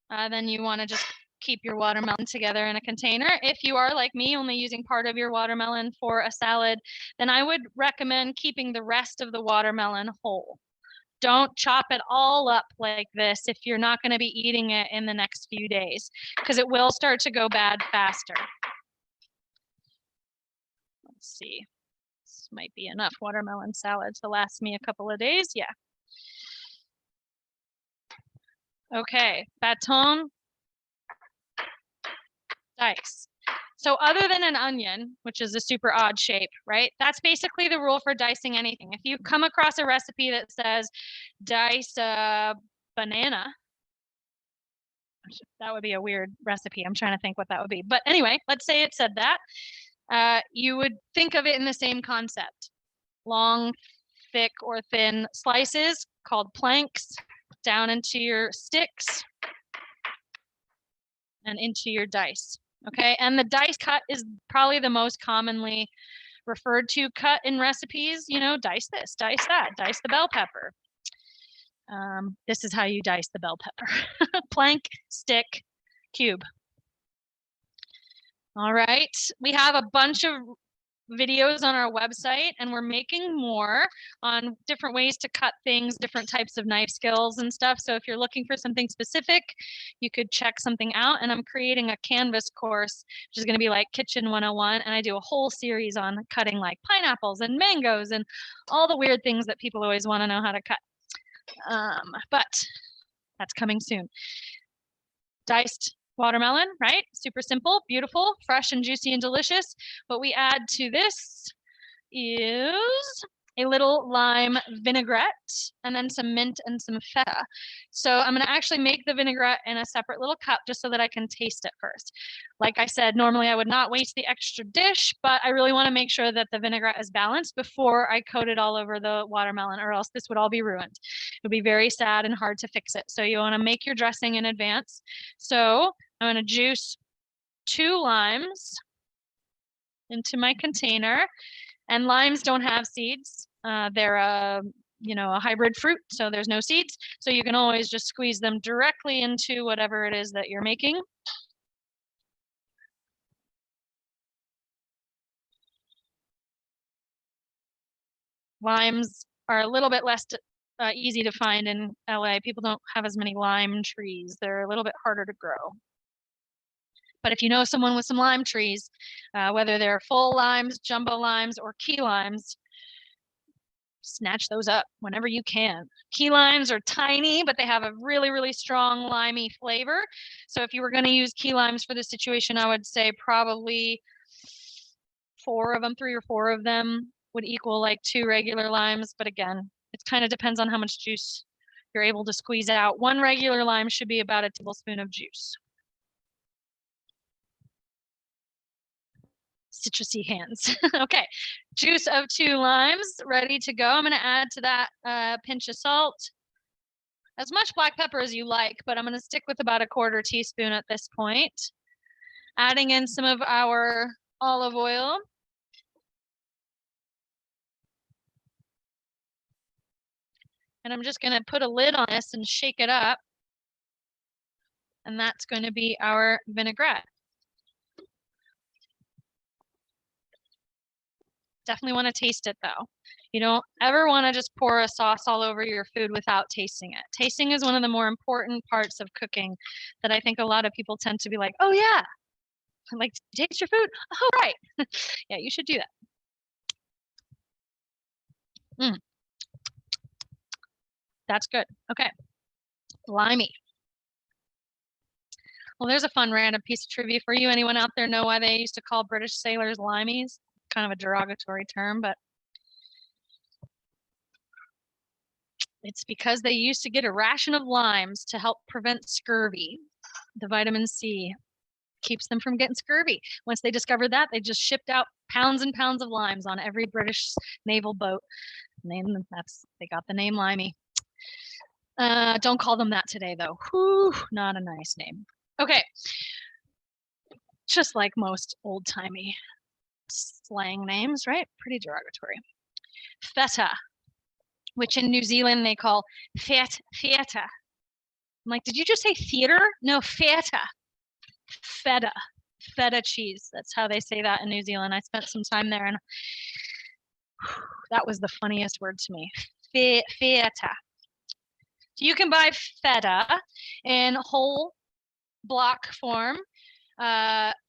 then you want to just keep your watermelon together in a container. If you are like me, only using part of your watermelon for a salad, then I would recommend keeping the rest of the watermelon whole. Don't chop it all up like this if you're not going to be eating it in the next few days, because it will start to go bad faster. Let's see. This might be enough watermelon salad to last me a couple of days. Yeah. Okay, baton, dice. So other than an onion, which is a super odd shape, right? That's basically the rule for dicing anything. If you come across a recipe that says dice a banana, that would be a weird recipe. I'm trying to think what that would be. But anyway, let's say it said that. You would think of it in the same concept. Long, thick, or thin slices called planks down into your sticks and into your dice. Okay, and the dice cut is probably the most commonly referred to cut in recipes. You know, dice this, dice that, dice the bell pepper. This is how you dice the bell pepper. Plank, stick, cube. All right, we have a bunch of videos on our website, and we're making more on different ways to cut things, different types of knife skills and stuff. So if you're looking for something specific, you could check something out. And I'm creating a Canvas course, which is going to be like Kitchen 101. And I do a whole series on cutting like pineapples and mangoes and all the weird things that people always want to know how to cut. But that's coming soon. Diced watermelon, right? Super simple, beautiful, fresh and juicy and delicious. What we add to this is a little lime vinaigrette, and then some mint and some feta. So I'm going to actually make the vinaigrette in a separate little cup just so that I can taste it first. Like I said, normally I would not waste the extra dish, but I really want to make sure that the vinaigrette is balanced before I coat it all over the watermelon, or else this would all be ruined. It would be very sad and hard to fix it. So you want to make your dressing in advance. So I'm going to juice 2 limes into my container, and limes don't have seeds. They're a hybrid fruit, so there's no seeds. So you can always just squeeze them directly into whatever it is that you're making. Limes are a little bit less easy to find in LA. People don't have as many lime trees. They're a little bit harder to grow. But if you know someone with some lime trees, whether they're full limes, jumbo limes, or key limes, snatch those up whenever you can. Key limes are tiny, but they have a really, really strong limey flavor. So if you were going to use key limes for this situation, I would say probably 4 of them, 3 or 4 of them would equal like 2 regular limes. But again, it kind of depends on how much juice you're able to squeeze out. 1 regular lime should be about a tablespoon of juice. Citrusy hands. Okay, juice of 2 limes ready to go. I'm going to add to that pinch of salt, as much black pepper as you like, but I'm going to stick with about 1/4 teaspoon at this point. Adding in some of our olive oil. And I'm just going to put a lid on this and shake it up. And that's going to be our vinaigrette. Definitely want to taste it though. You don't ever want to just pour a sauce all over your food without tasting it. Tasting is one of the more important parts of cooking that I think a lot of people tend to be like, oh yeah, I like to taste your food. Oh, right. Yeah, you should do that. That's good. Okay. Limey. Well, there's a fun random piece of trivia for you. Anyone out there know why they used to call British sailors limeys? Kind of a derogatory term, but it's because they used to get a ration of limes to help prevent scurvy. The vitamin C keeps them from getting scurvy. Once they discovered that, they just shipped out pounds and pounds of limes on every British naval boat. They got the name limey. Don't call them that today though. Whew, not a nice name. Okay. Just like most old-timey slang names, right? Pretty derogatory. Feta, which in New Zealand they call feta. I'm like, did you just say theater? No, feta. Feta cheese. That's how they say that in New Zealand. I spent some time there and that was the funniest word to me. Feta. You can buy feta in whole block form,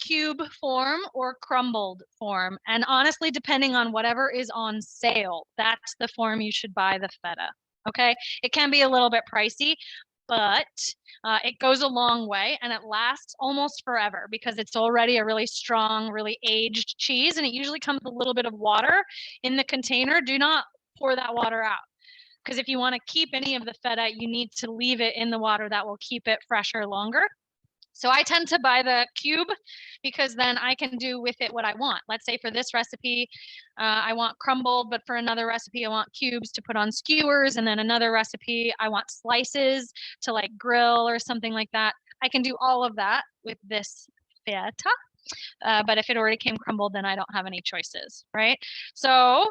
cube form, or crumbled form. And honestly, depending on whatever is on sale, that's the form you should buy the feta. Okay, it can be a little bit pricey, but it goes a long way and it lasts almost forever because it's already a really strong, really aged cheese, and it usually comes with a little bit of water in the container. Do not pour that water out, because if you want to keep any of the feta, you need to leave it in the water. That will keep it fresher longer. So I tend to buy the cube because then I can do with it what I want. Let's say for this recipe, I want crumbled, but for another recipe, I want cubes to put on skewers. And then another recipe, I want slices to like grill or something like that. I can do all of that with this feta. But if it already came crumbled, then I don't have any choices, right? So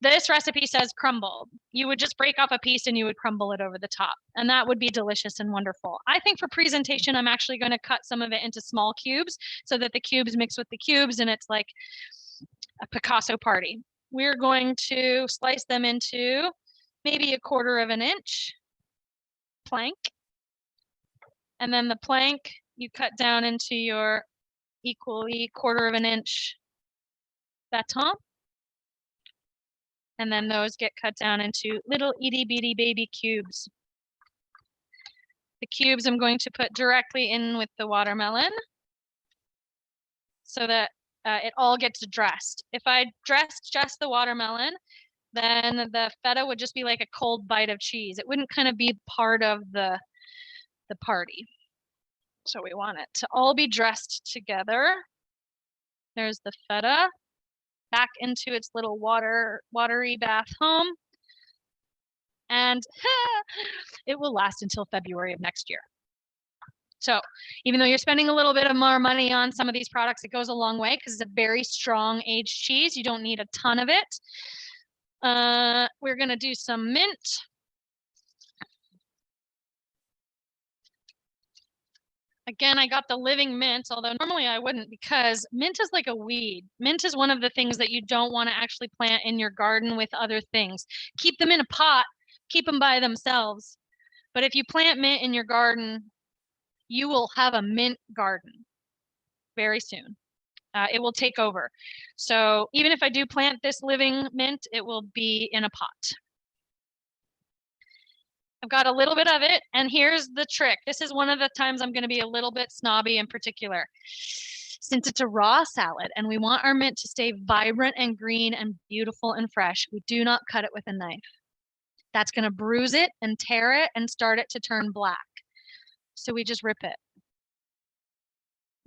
this recipe says crumbled. You would just break off a piece and you would crumble it over the top. And that would be delicious and wonderful. I think for presentation, I'm actually going to cut some of it into small cubes so that the cubes mix with the cubes and it's like a Picasso party. We're going to slice them into maybe 1/4 inch plank. And then the plank you cut down into your equally 1/4 inch baton. And then those get cut down into little itty bitty baby cubes. The cubes I'm going to put directly in with the watermelon so that it all gets dressed. If I dressed just the watermelon, then the feta would just be like a cold bite of cheese. It wouldn't kind of be part of the party. So we want it to all be dressed together. There's the feta back into its little watery bath home. And it will last until February of next year. So even though you're spending a little bit of more money on some of these products, it goes a long way because it's a very strong aged cheese. You don't need a ton of it. We're going to do some mint. Again, I got the living mint, although normally I wouldn't because mint is like a weed. Mint is one of the things that you don't want to actually plant in your garden with other things. Keep them in a pot, keep them by themselves. But if you plant mint in your garden, you will have a mint garden very soon. It will take over. So even if I do plant this living mint, it will be in a pot. I've got a little bit of it, and here's the trick. This is one of the times I'm going to be a little bit snobby in particular. Since it's a raw salad and we want our mint to stay vibrant and green and beautiful and fresh, we do not cut it with a knife. That's going to bruise it and tear it and start it to turn black. So we just rip it.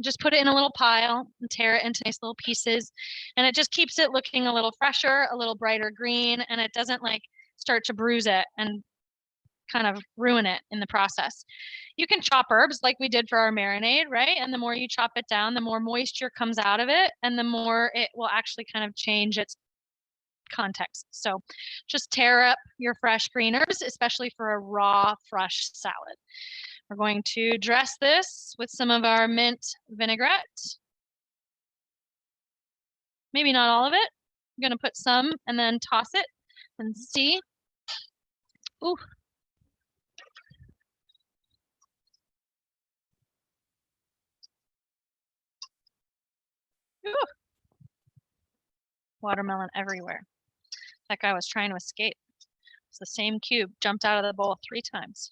Just put it in a little pile and tear it into nice little pieces. And it just keeps it looking a little fresher, a little brighter green, and it doesn't like start to bruise it and kind of ruin it in the process. You can chop herbs like we did for our marinade, right? And the more you chop it down, the more moisture comes out of it and the more it will actually kind of change its context. So just tear up your fresh green herbs, especially for a raw, fresh salad. We're going to dress this with some of our mint vinaigrette. Maybe not all of it. I'm going to put some and then toss it and see. Ooh. Ooh. Watermelon everywhere. That guy was trying to escape. It's the same cube, jumped out of the bowl 3 times.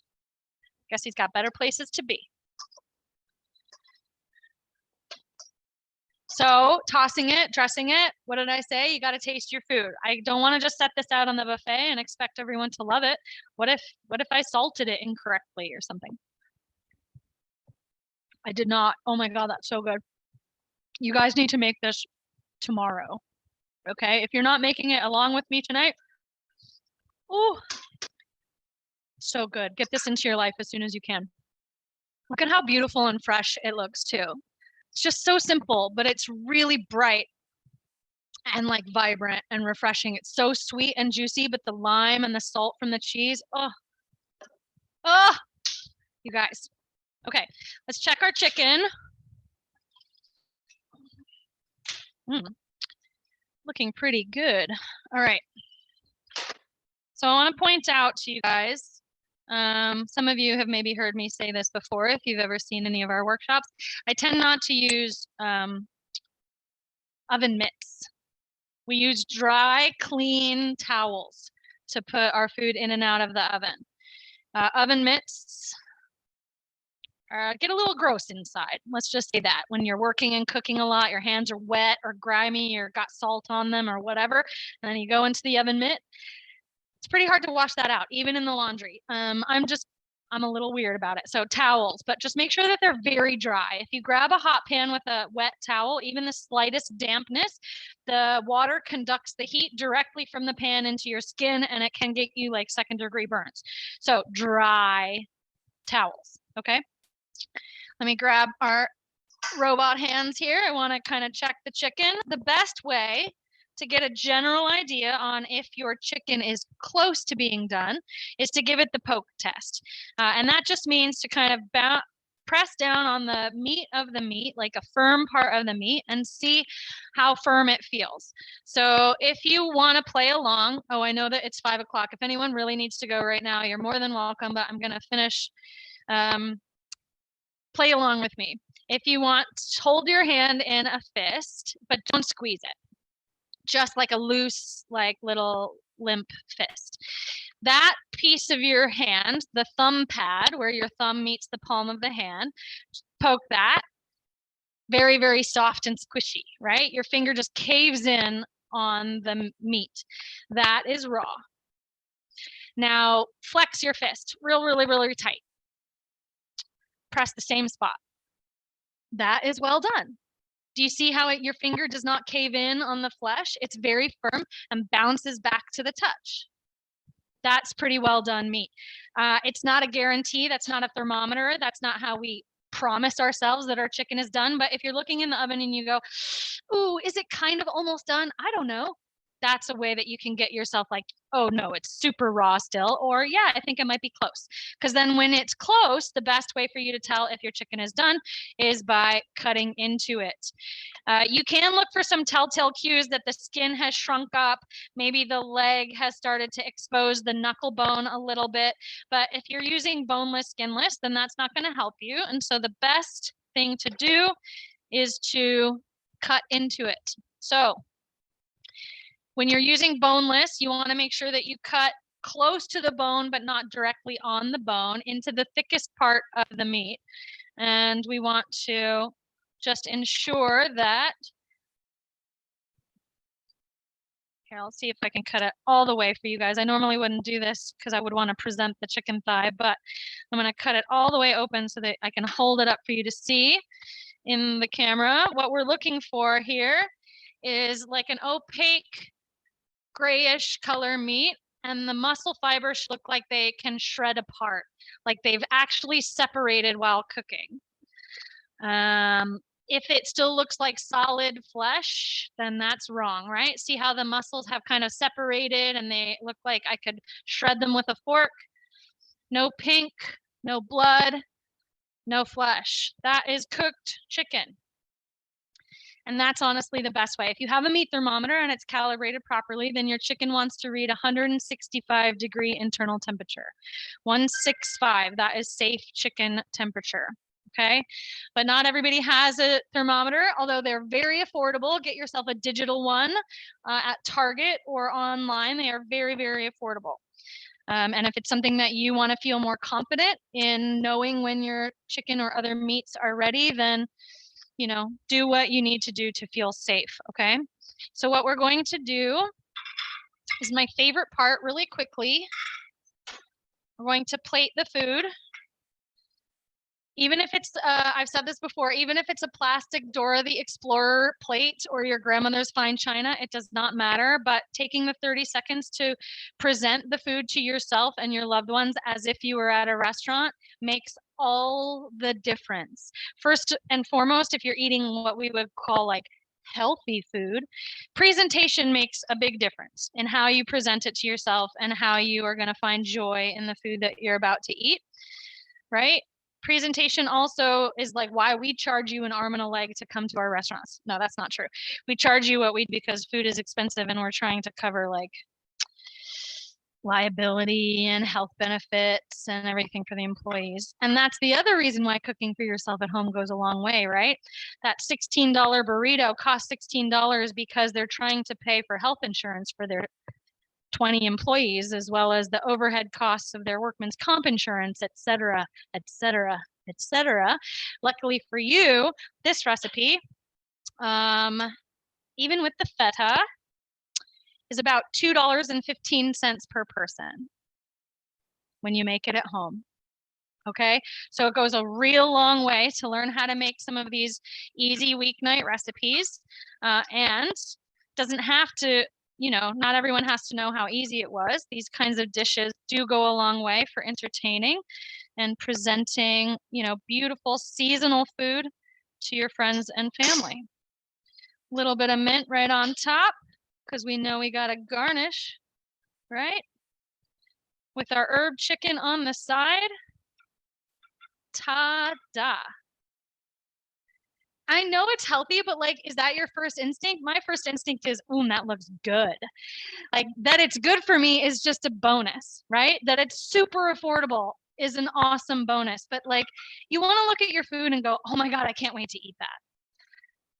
Guess he's got better places to be. So tossing it, dressing it, what did I say? You got to taste your food. I don't want to just set this out on the buffet and expect everyone to love it. What if I salted it incorrectly or something? I did not. Oh my God, that's so good. You guys need to make this tomorrow. Okay, if you're not making it along with me tonight, ooh, so good. Get this into your life as soon as you can. Look at how beautiful and fresh it looks too. It's just so simple, but it's really bright and like vibrant and refreshing. It's so sweet and juicy, but the lime and the salt from the cheese, oh, you guys. Okay, let's check our chicken. Looking pretty good. All right. So I want to point out to you guys, some of you have maybe heard me say this before if you've ever seen any of our workshops. I tend not to use oven mitts. We use dry, clean towels to put our food in and out of the oven. Oven mitts get a little gross inside. Let's just say that. When you're working and cooking a lot, your hands are wet or grimy or got salt on them or whatever, and then you go into the oven mitt. It's pretty hard to wash that out, even in the laundry. I'm a little weird about it. So towels, but just make sure that they're very dry. If you grab a hot pan with a wet towel, even the slightest dampness, the water conducts the heat directly from the pan into your skin and it can get you like 2nd-degree burns. So dry towels, okay? Let me grab our robot hands here. I want to kind of check the chicken. The best way to get a general idea on if your chicken is close to being done is to give it the poke test. And that just means to kind of press down on the meat of the meat, like a firm part of the meat, and see how firm it feels. So if you want to play along, oh, I know that it's 5 o'clock. If anyone really needs to go right now, you're more than welcome, but I'm going to finish. Play along with me. If you want, hold your hand in a fist, but don't squeeze it. Just like a loose, like little limp fist. That piece of your hand, the thumb pad, where your thumb meets the palm of the hand, poke that. Very, very soft and squishy, right? Your finger just caves in on the meat. That is raw. Now flex your fist really tight. Press the same spot. That is well done. Do you see how your finger does not cave in on the flesh? It's very firm and bounces back to the touch. That's pretty well done meat. It's not a guarantee. That's not a thermometer. That's not how we promise ourselves that our chicken is done. But if you're looking in the oven and you go, ooh, is it kind of almost done? I don't know. That's a way that you can get yourself like, oh no, it's super raw still. Or yeah, I think it might be close. Because then when it's close, the best way for you to tell if your chicken is done is by cutting into it. You can look for some telltale cues that the skin has shrunk up. Maybe the leg has started to expose the knuckle bone a little bit. But if you're using boneless, skinless, then that's not going to help you. And so the best thing to do is to cut into it. So when you're using boneless, you want to make sure that you cut close to the bone, but not directly on the bone, into the thickest part of the meat. And we want to just ensure that, here, I'll see if I can cut it all the way for you guys. I normally wouldn't do this because I would want to present the chicken thigh, but I'm going to cut it all the way open so that I can hold it up for you to see in the camera. What we're looking for here is like an opaque grayish color meat, and the muscle fibers look like they can shred apart, like they've actually separated while cooking. If it still looks like solid flesh, then that's wrong, right? See how the muscles have kind of separated and they look like I could shred them with a fork? No pink, no blood, no flesh. That is cooked chicken. And that's honestly the best way. If you have a meat thermometer and it's calibrated properly, then your chicken wants to read 165-degree internal temperature. 165, that is safe chicken temperature. Okay, but not everybody has a thermometer, although they're very affordable. Get yourself a digital one at Target or online. They are very affordable. And if it's something that you want to feel more confident in knowing when your chicken or other meats are ready, then you know, do what you need to do to feel safe. Okay, so what we're going to do is my favorite part really quickly. We're going to plate the food. Even if it's, I've said this before, even if it's a plastic Dora the Explorer plate or your grandmother's fine china, it does not matter. But taking the 30 seconds to present the food to yourself and your loved ones as if you were at a restaurant makes all the difference. First and foremost, if you're eating what we would call like healthy food, presentation makes a big difference in how you present it to yourself and how you are going to find joy in the food that you're about to eat, right? Presentation also is like why we charge you an arm and a leg to come to our restaurants. No, that's not true. We charge you what we because food is expensive and we're trying to cover like liability and health benefits and everything for the employees. And that's the other reason why cooking for yourself at home goes a long way, right? That $16 burrito costs $16 because they're trying to pay for health insurance for their 20 employees, as well as the overhead costs of their workman's comp insurance, et cetera, et cetera, et cetera. Luckily for you, this recipe, even with the feta, is about $2.15 per person when you make it at home. Okay, so it goes a real long way to learn how to make some of these easy weeknight recipes, and doesn't have to, you know, not everyone has to know how easy it was. These kinds of dishes do go a long way for entertaining and presenting, you know, beautiful seasonal food to your friends and family. A little bit of mint right on top because we know we got to garnish, right? With our herb chicken on the side. Ta-da. I know it's healthy, but like, is that your first instinct? My first instinct is, that looks good. Like that it's good for me is just a bonus, right? That it's super affordable is an awesome bonus. But like, you want to look at your food and go, oh my God, I can't wait to eat that.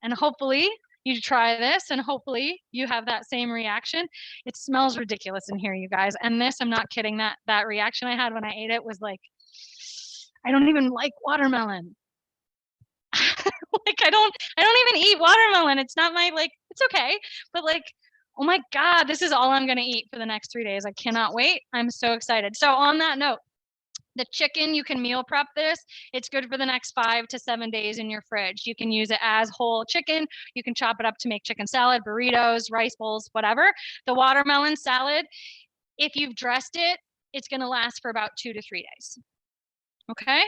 And hopefully you try this and hopefully you have that same reaction. It smells ridiculous in here, you guys. And this, I'm not kidding, that reaction I had when I ate it was like, I don't even like watermelon. Like I don't even eat watermelon. It's not my, like, it's okay. But like Oh my God, this is all I'm going to eat for the next 3 days. I cannot wait. I'm so excited. So on that note, the chicken, you can meal prep this. It's good for the next 5 to 7 days in your fridge. You can use it as whole chicken. You can chop it up to make chicken salad, burritos, rice bowls, whatever. The watermelon salad, if you've dressed it, it's going to last for about 2 to 3 days. Okay.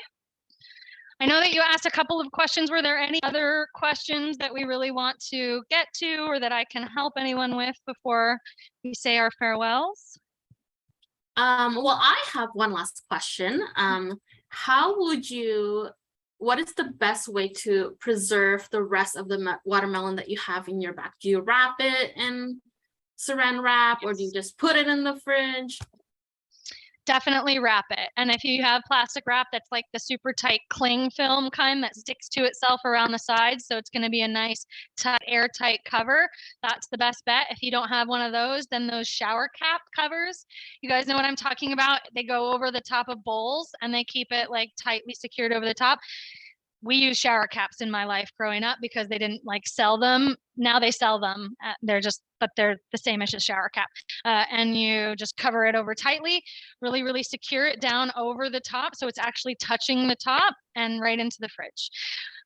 I know that you asked a couple of questions. Were there any other questions that we really want to get to or that I can help anyone with before we say our farewells? Well, I have one last question. What is the best way to preserve the rest of the watermelon that you have in your bag? Do you wrap it in saran wrap, or do you just put it in the fridge? Definitely wrap it. And if you have plastic wrap that's like the super tight cling film kind that sticks to itself around the sides, so it's going to be a nice tight, airtight cover, that's the best bet. If you don't have one of those, then those shower cap covers, you guys know what I'm talking about. They go over the top of bowls and they keep it like tightly secured over the top. We use shower caps in my life growing up because they didn't like sell them. Now they sell them. They're the same as a shower cap. And you just cover it over tightly, really, really secure it down over the top. So it's actually touching the top and right into the fridge.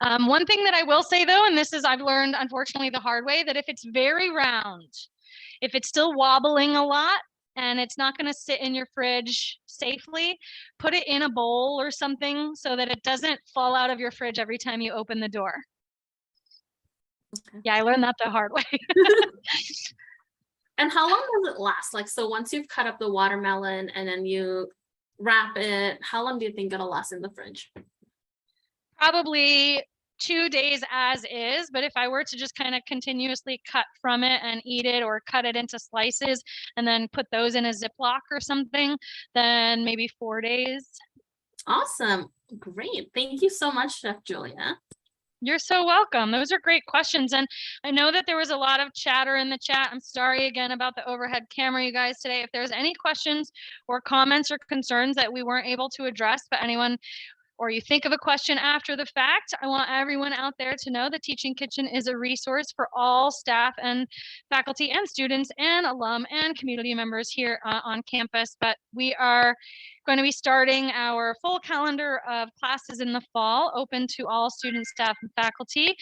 One thing that I will say though, and this is, I've learned unfortunately the hard way, that if it's very round, if it's still wobbling a lot, and it's not going to sit in your fridge safely, put it in a bowl or something so that it doesn't fall out of your fridge every time you open the door. Okay. Yeah, I learned that the hard way. And how long does it last? Like, so once you've cut up the watermelon and then you wrap it, how long do you think it'll last in the fridge? Probably 2 days as is, but if I were to just kind of continuously cut from it and eat it, or cut it into slices and then put those in a Ziploc or something, then maybe 4 days. Awesome. Great. Thank you so much, Chef Julia. You're so welcome. Those are great questions. And I know that there was a lot of chatter in the chat. I'm sorry again about the overhead camera, you guys, today. If there's any questions or comments or concerns that we weren't able to address, but anyone, or you think of a question after the fact, I want everyone out there to know the Teaching Kitchen is a resource for all staff and faculty and students and alum and community members here on campus. But we are going to be starting our full calendar of classes in the fall, open to all students, staff, and faculty.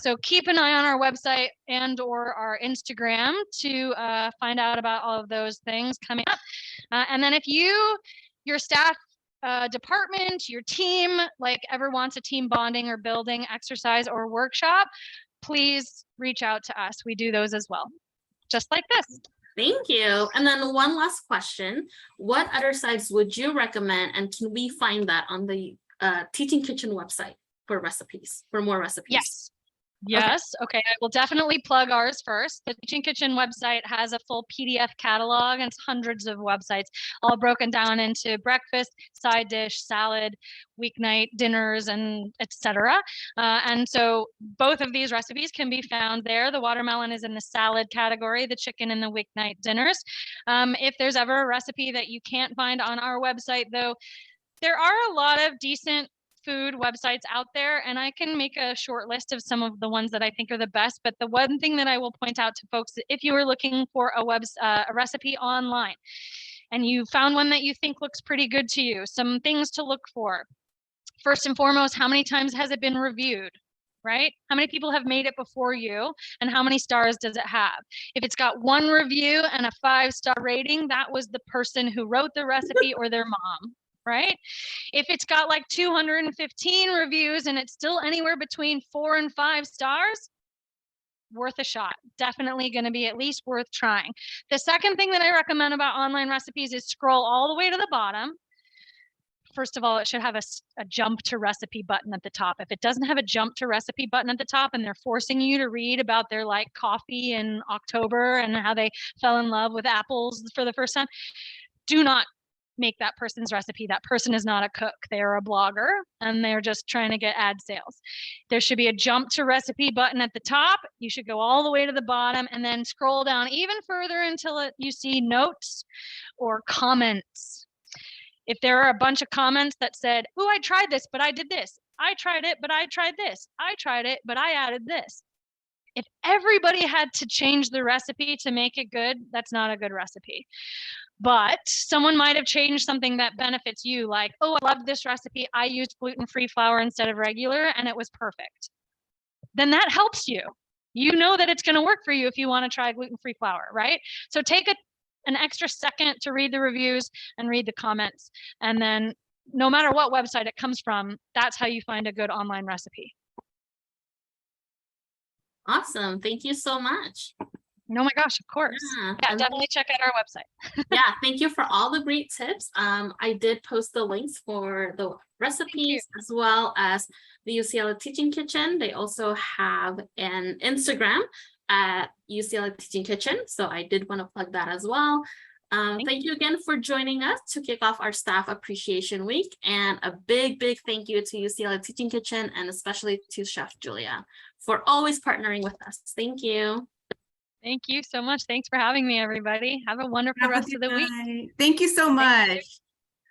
So keep an eye on our website and or our Instagram to find out about all of those things coming up. And then if your staff, department, your team, like ever wants a team bonding or building exercise or workshop, please reach out to us. We do those as well, just like this. Thank you. And then one last question. What other sites would you recommend, and can we find that on the Teaching Kitchen website for recipes, for more recipes? Yes. Yes. Okay. I will definitely plug ours first. The Teaching Kitchen website has a full PDF catalog, and it's hundreds of websites, all broken down into breakfast, side dish, salad, weeknight dinners, and etc. And so both of these recipes can be found there. The watermelon is in the salad category, the chicken in the weeknight dinners. If there's ever a recipe that you can't find on our website, though, there are a lot of decent food websites out there, and I can make a short list of some of the ones that I think are the best. But the one thing that I will point out to folks, if you are looking for a recipe online and you found one that you think looks pretty good to you, some things to look for. First and foremost, how many times has it been reviewed? Right? How many people have made it before you, and how many stars does it have? If it's got 1 review and a 5-star rating, that was the person who wrote the recipe or their mom. Right? If it's got like 215 reviews and it's still anywhere between 4 and 5 stars, worth a shot. Definitely going to be at least worth trying. The second thing that I recommend about online recipes is scroll all the way to the bottom. First of all, it should have a jump to recipe button at the top. If it doesn't have a jump to recipe button at the top and they're forcing you to read about their like coffee in October and how they fell in love with apples for the first time, do not make that person's recipe. That person is not a cook. They are a blogger and they're just trying to get ad sales. There should be a jump to recipe button at the top. You should go all the way to the bottom and then scroll down even further until you see notes or comments. If there are a bunch of comments that said, "Oh, I tried this, but I did this. I tried it, but I tried this. I tried it, but I added this." If everybody had to change the recipe to make it good, that's not a good recipe. But someone might have changed something that benefits you, like, oh, I love this recipe. I used gluten-free flour instead of regular, and it was perfect. Then that helps you. You know that it's going to work for you if you want to try gluten-free flour, right? So take an extra second to read the reviews and read the comments. And then no matter what website it comes from, that's how you find a good online recipe. Awesome. Thank you so much. Oh my gosh, of course. Yeah, definitely check out our website. Yeah, thank you for all the great tips. I did post the links for the recipes as well as the UCLA Teaching Kitchen. They also have an Instagram at UCLA Teaching Kitchen. So I did want to plug that as well. Thank you again for joining us to kick off our Staff Appreciation Week. And a big thank you to UCLA Teaching Kitchen and especially to Chef Julia for always partnering with us. Thank you. Thank you so much. Thanks for having me, everybody. Have a wonderful rest of the week. Thank you so much.